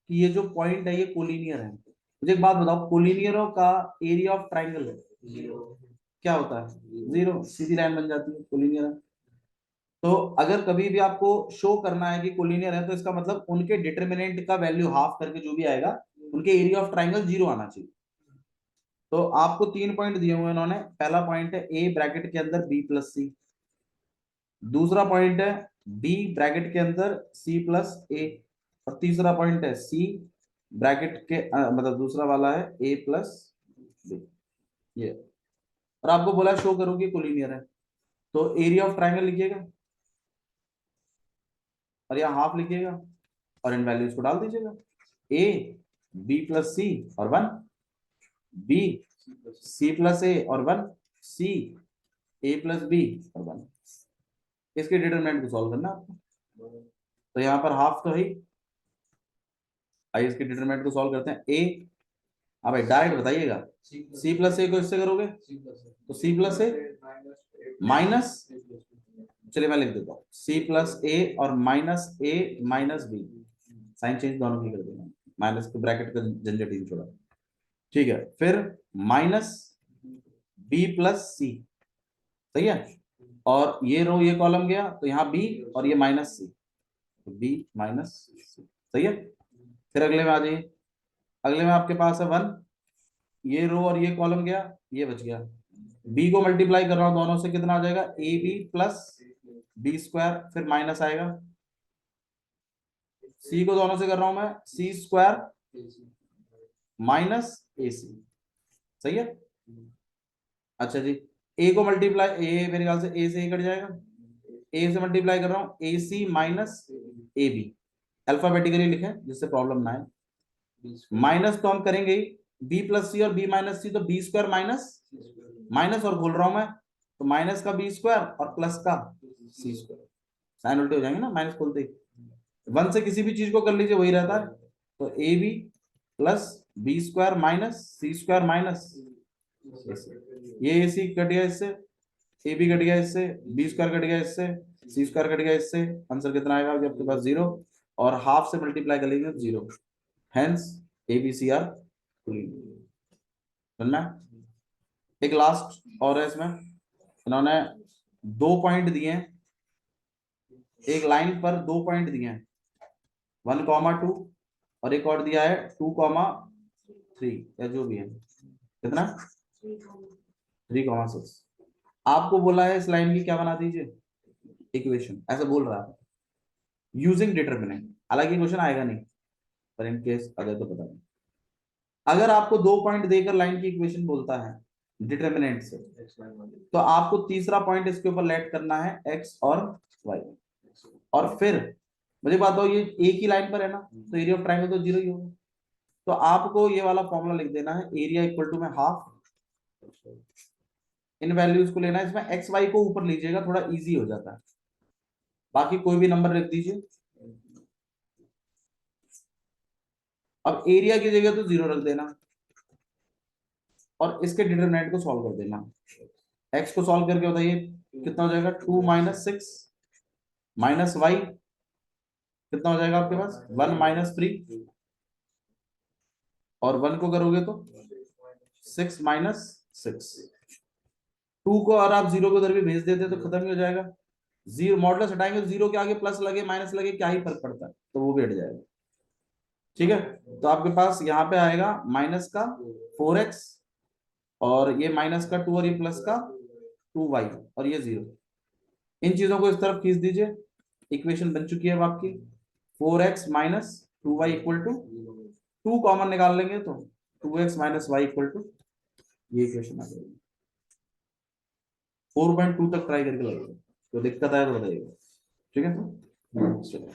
कि ये जो पॉइंट है ये कोलिनियर है। मुझे एक बात बताओ, कोलिनियरों का एरिया ऑफ ट्राइंगल है क्या होता है, 0, सीधी लाइन बन जाती है, कोलिनियर है। तो अगर कभी भी आपको शो करना है कि कोलिनियर है, तो इसका मतलब उनके डिटरमिनेंट का वैल्यू हाफ करके जो भी आएगा, उनके एरिया ऑफ ट्राइंगल 0 आना चाहिए। तो आपको 3 पॉइंट दिए हुए इन्होंने, पहला पॉइंट है ए ब्रैकेट के अंदर b + c, दूसरा पॉइंट है b ब्रैकेट के अंदर c + a, और तीसरा पॉइंट है c ब्रैकेट के मतलब दूसरा वाला है a + b, ये। और आपको बोला शो करो कि कोलिनियर है, तो एरिया ऑफ ट्राइंगल लिखिएगा और यहाँ हाफ लिखिएगा, और इन वैल्यूज को डाल दीजिएगा, a b + c और 1, b c + a और 1, c a + b और 1। इसके डिटरमिनेंट को सॉल्व करना आपको, तो यहाँ पर हाफ तो है, आइए इसके डिटरमिनेंट को सॉल्व करते हैं। a, हाँ भाई डायरेक्ट बताइएगा, c + a को इससे करोगे तो c + a माइनस, चलिए मैं लिख देता हूँ, c + a और -a - b, साइन चेंज दोनों की कर देना, माइनस के ब्रैकेट का झंझट ही छोड़ा, ठीक है, फिर माइनस बी प्लस सी, सही है, और ये रो ये कॉलम गया तो यहाँ बी और ये माइनस सी, तो बी माइनस सी, सही है। फिर अगले में आ जाइए, अगले में आपके पास है 1, ये रो और ये कॉलम गया, ये बच गया, बी को मल्टीप्लाई कर रहा हूं दोनों से, कितना आ जाएगा, A B plus B square, फिर माइनस आएगा, सी को दोनों से कर रहा हूं मैं, सी स्क्वायर माइनस ए सी, सही है। अच्छा जी, ए को मल्टीप्लाई, ए मेरे ख्याल से ए से कट जाएगा, ए से मल्टीप्लाई कर रहा हूं, ए सी माइनस ए बी, अल्फाबेटिकली लिखें जिससे प्रॉब्लम ना आए। माइनस तो हम करेंगे ही, बी प्लस सी और बी माइनस सी, तो बी स्क्वायर माइनस माइनस और बोल रहा हूं मैं, तो माइनस का बी स्क्वायर और प्लस का सी स्क्वायर, साइन उल्टे हो जाएंगे ना माइनस खोलते ही, वन से किसी भी चीज को कर लीजिए वही रहता है, तो A B plus B square minus C square minus, ये ए सी कट गया इससे, ए बी कट गया इससे, बी स्क्वायर कट गया इससे, सी स्क्वायर कट गया इससे, आंसर कितना आएगा कि आपके पास 0, और हाफ से मल्टीप्लाई कर लेंगे तो 0, hence A B C are समझना। एक लास्ट और है इसमें, इन्होंने 2 पॉइंट दिए हैं, एक लाइन पर 2 पॉइंट दिए हैं, 1,2 और एक और दिया है 2,3 या जो भी है, कितना 3,6, आपको बोला है इस लाइन की क्या बना दीजिए इक्वेशन, ऐसा बोल रहा है यूजिंग डिटरमिनेंट, हालांकि क्वेश्चन आएगा नहीं, पर इन केस अगर तो पता नहीं, अगर आपको 2 पॉइंट देकर लाइन की इक्वेशन बोलता है डिटरमिनेंट से, तो आपको तीसरा पॉइंट इसके ऊपर लेट करना है एक्स और वाई, और फिर मुझे बात हो, ये एक ही लाइन पर है ना, तो एरिया ऑफ ट्राइंगल तो 0 ही होगा, तो आपको ये वाला फॉर्मूला लिख देना है, एरिया इक्वल टू में हाफ, इन वैल्यूज को लेना है, इसमें एक्स वाई को ऊपर लीजिएगा, थोड़ा इजी हो जाता है, बाकी कोई भी नंबर लिख दीजिए, अब एरिया की जगह तो 0 रख देना, और इसके डिटरमिनेंट को सॉल्व कर देना, एक्स को सॉल्व करके बताइए कितना हो जाएगा, 2 माइनस 6 माइनस वाई कितना हो जाएगा आपके पास, 1 माइनस 3, और 1 को करोगे तो 6 माइनस 6, 2 को और आप 0 को उधर भी भेज देते तो खत्म ही हो जाएगा, 0 मॉडुलस हटाएंगे तो 0 के आगे प्लस लगे माइनस लगे क्या ही फर्क पड़ता है, तो वो भी हट जाएगा, ठीक है। तो आपके पास यहाँ पे आएगा माइनस का 4x, और ये माइनस का 2 और ये प्लस का 2y, और ये 0, इन चीजों को इस तरफ खींच दीजिए, इक्वेशन बन चुकी है अब आपकी, 4x minus 2y equal to, 2 common निकाल लेंगे तो 2x minus y equal to, ये इक्वेशन आ जाएगी। 4.2 तक ट्राई करके लगाइए, तो दिक्कत आए तो बताइएगा, ठीक है।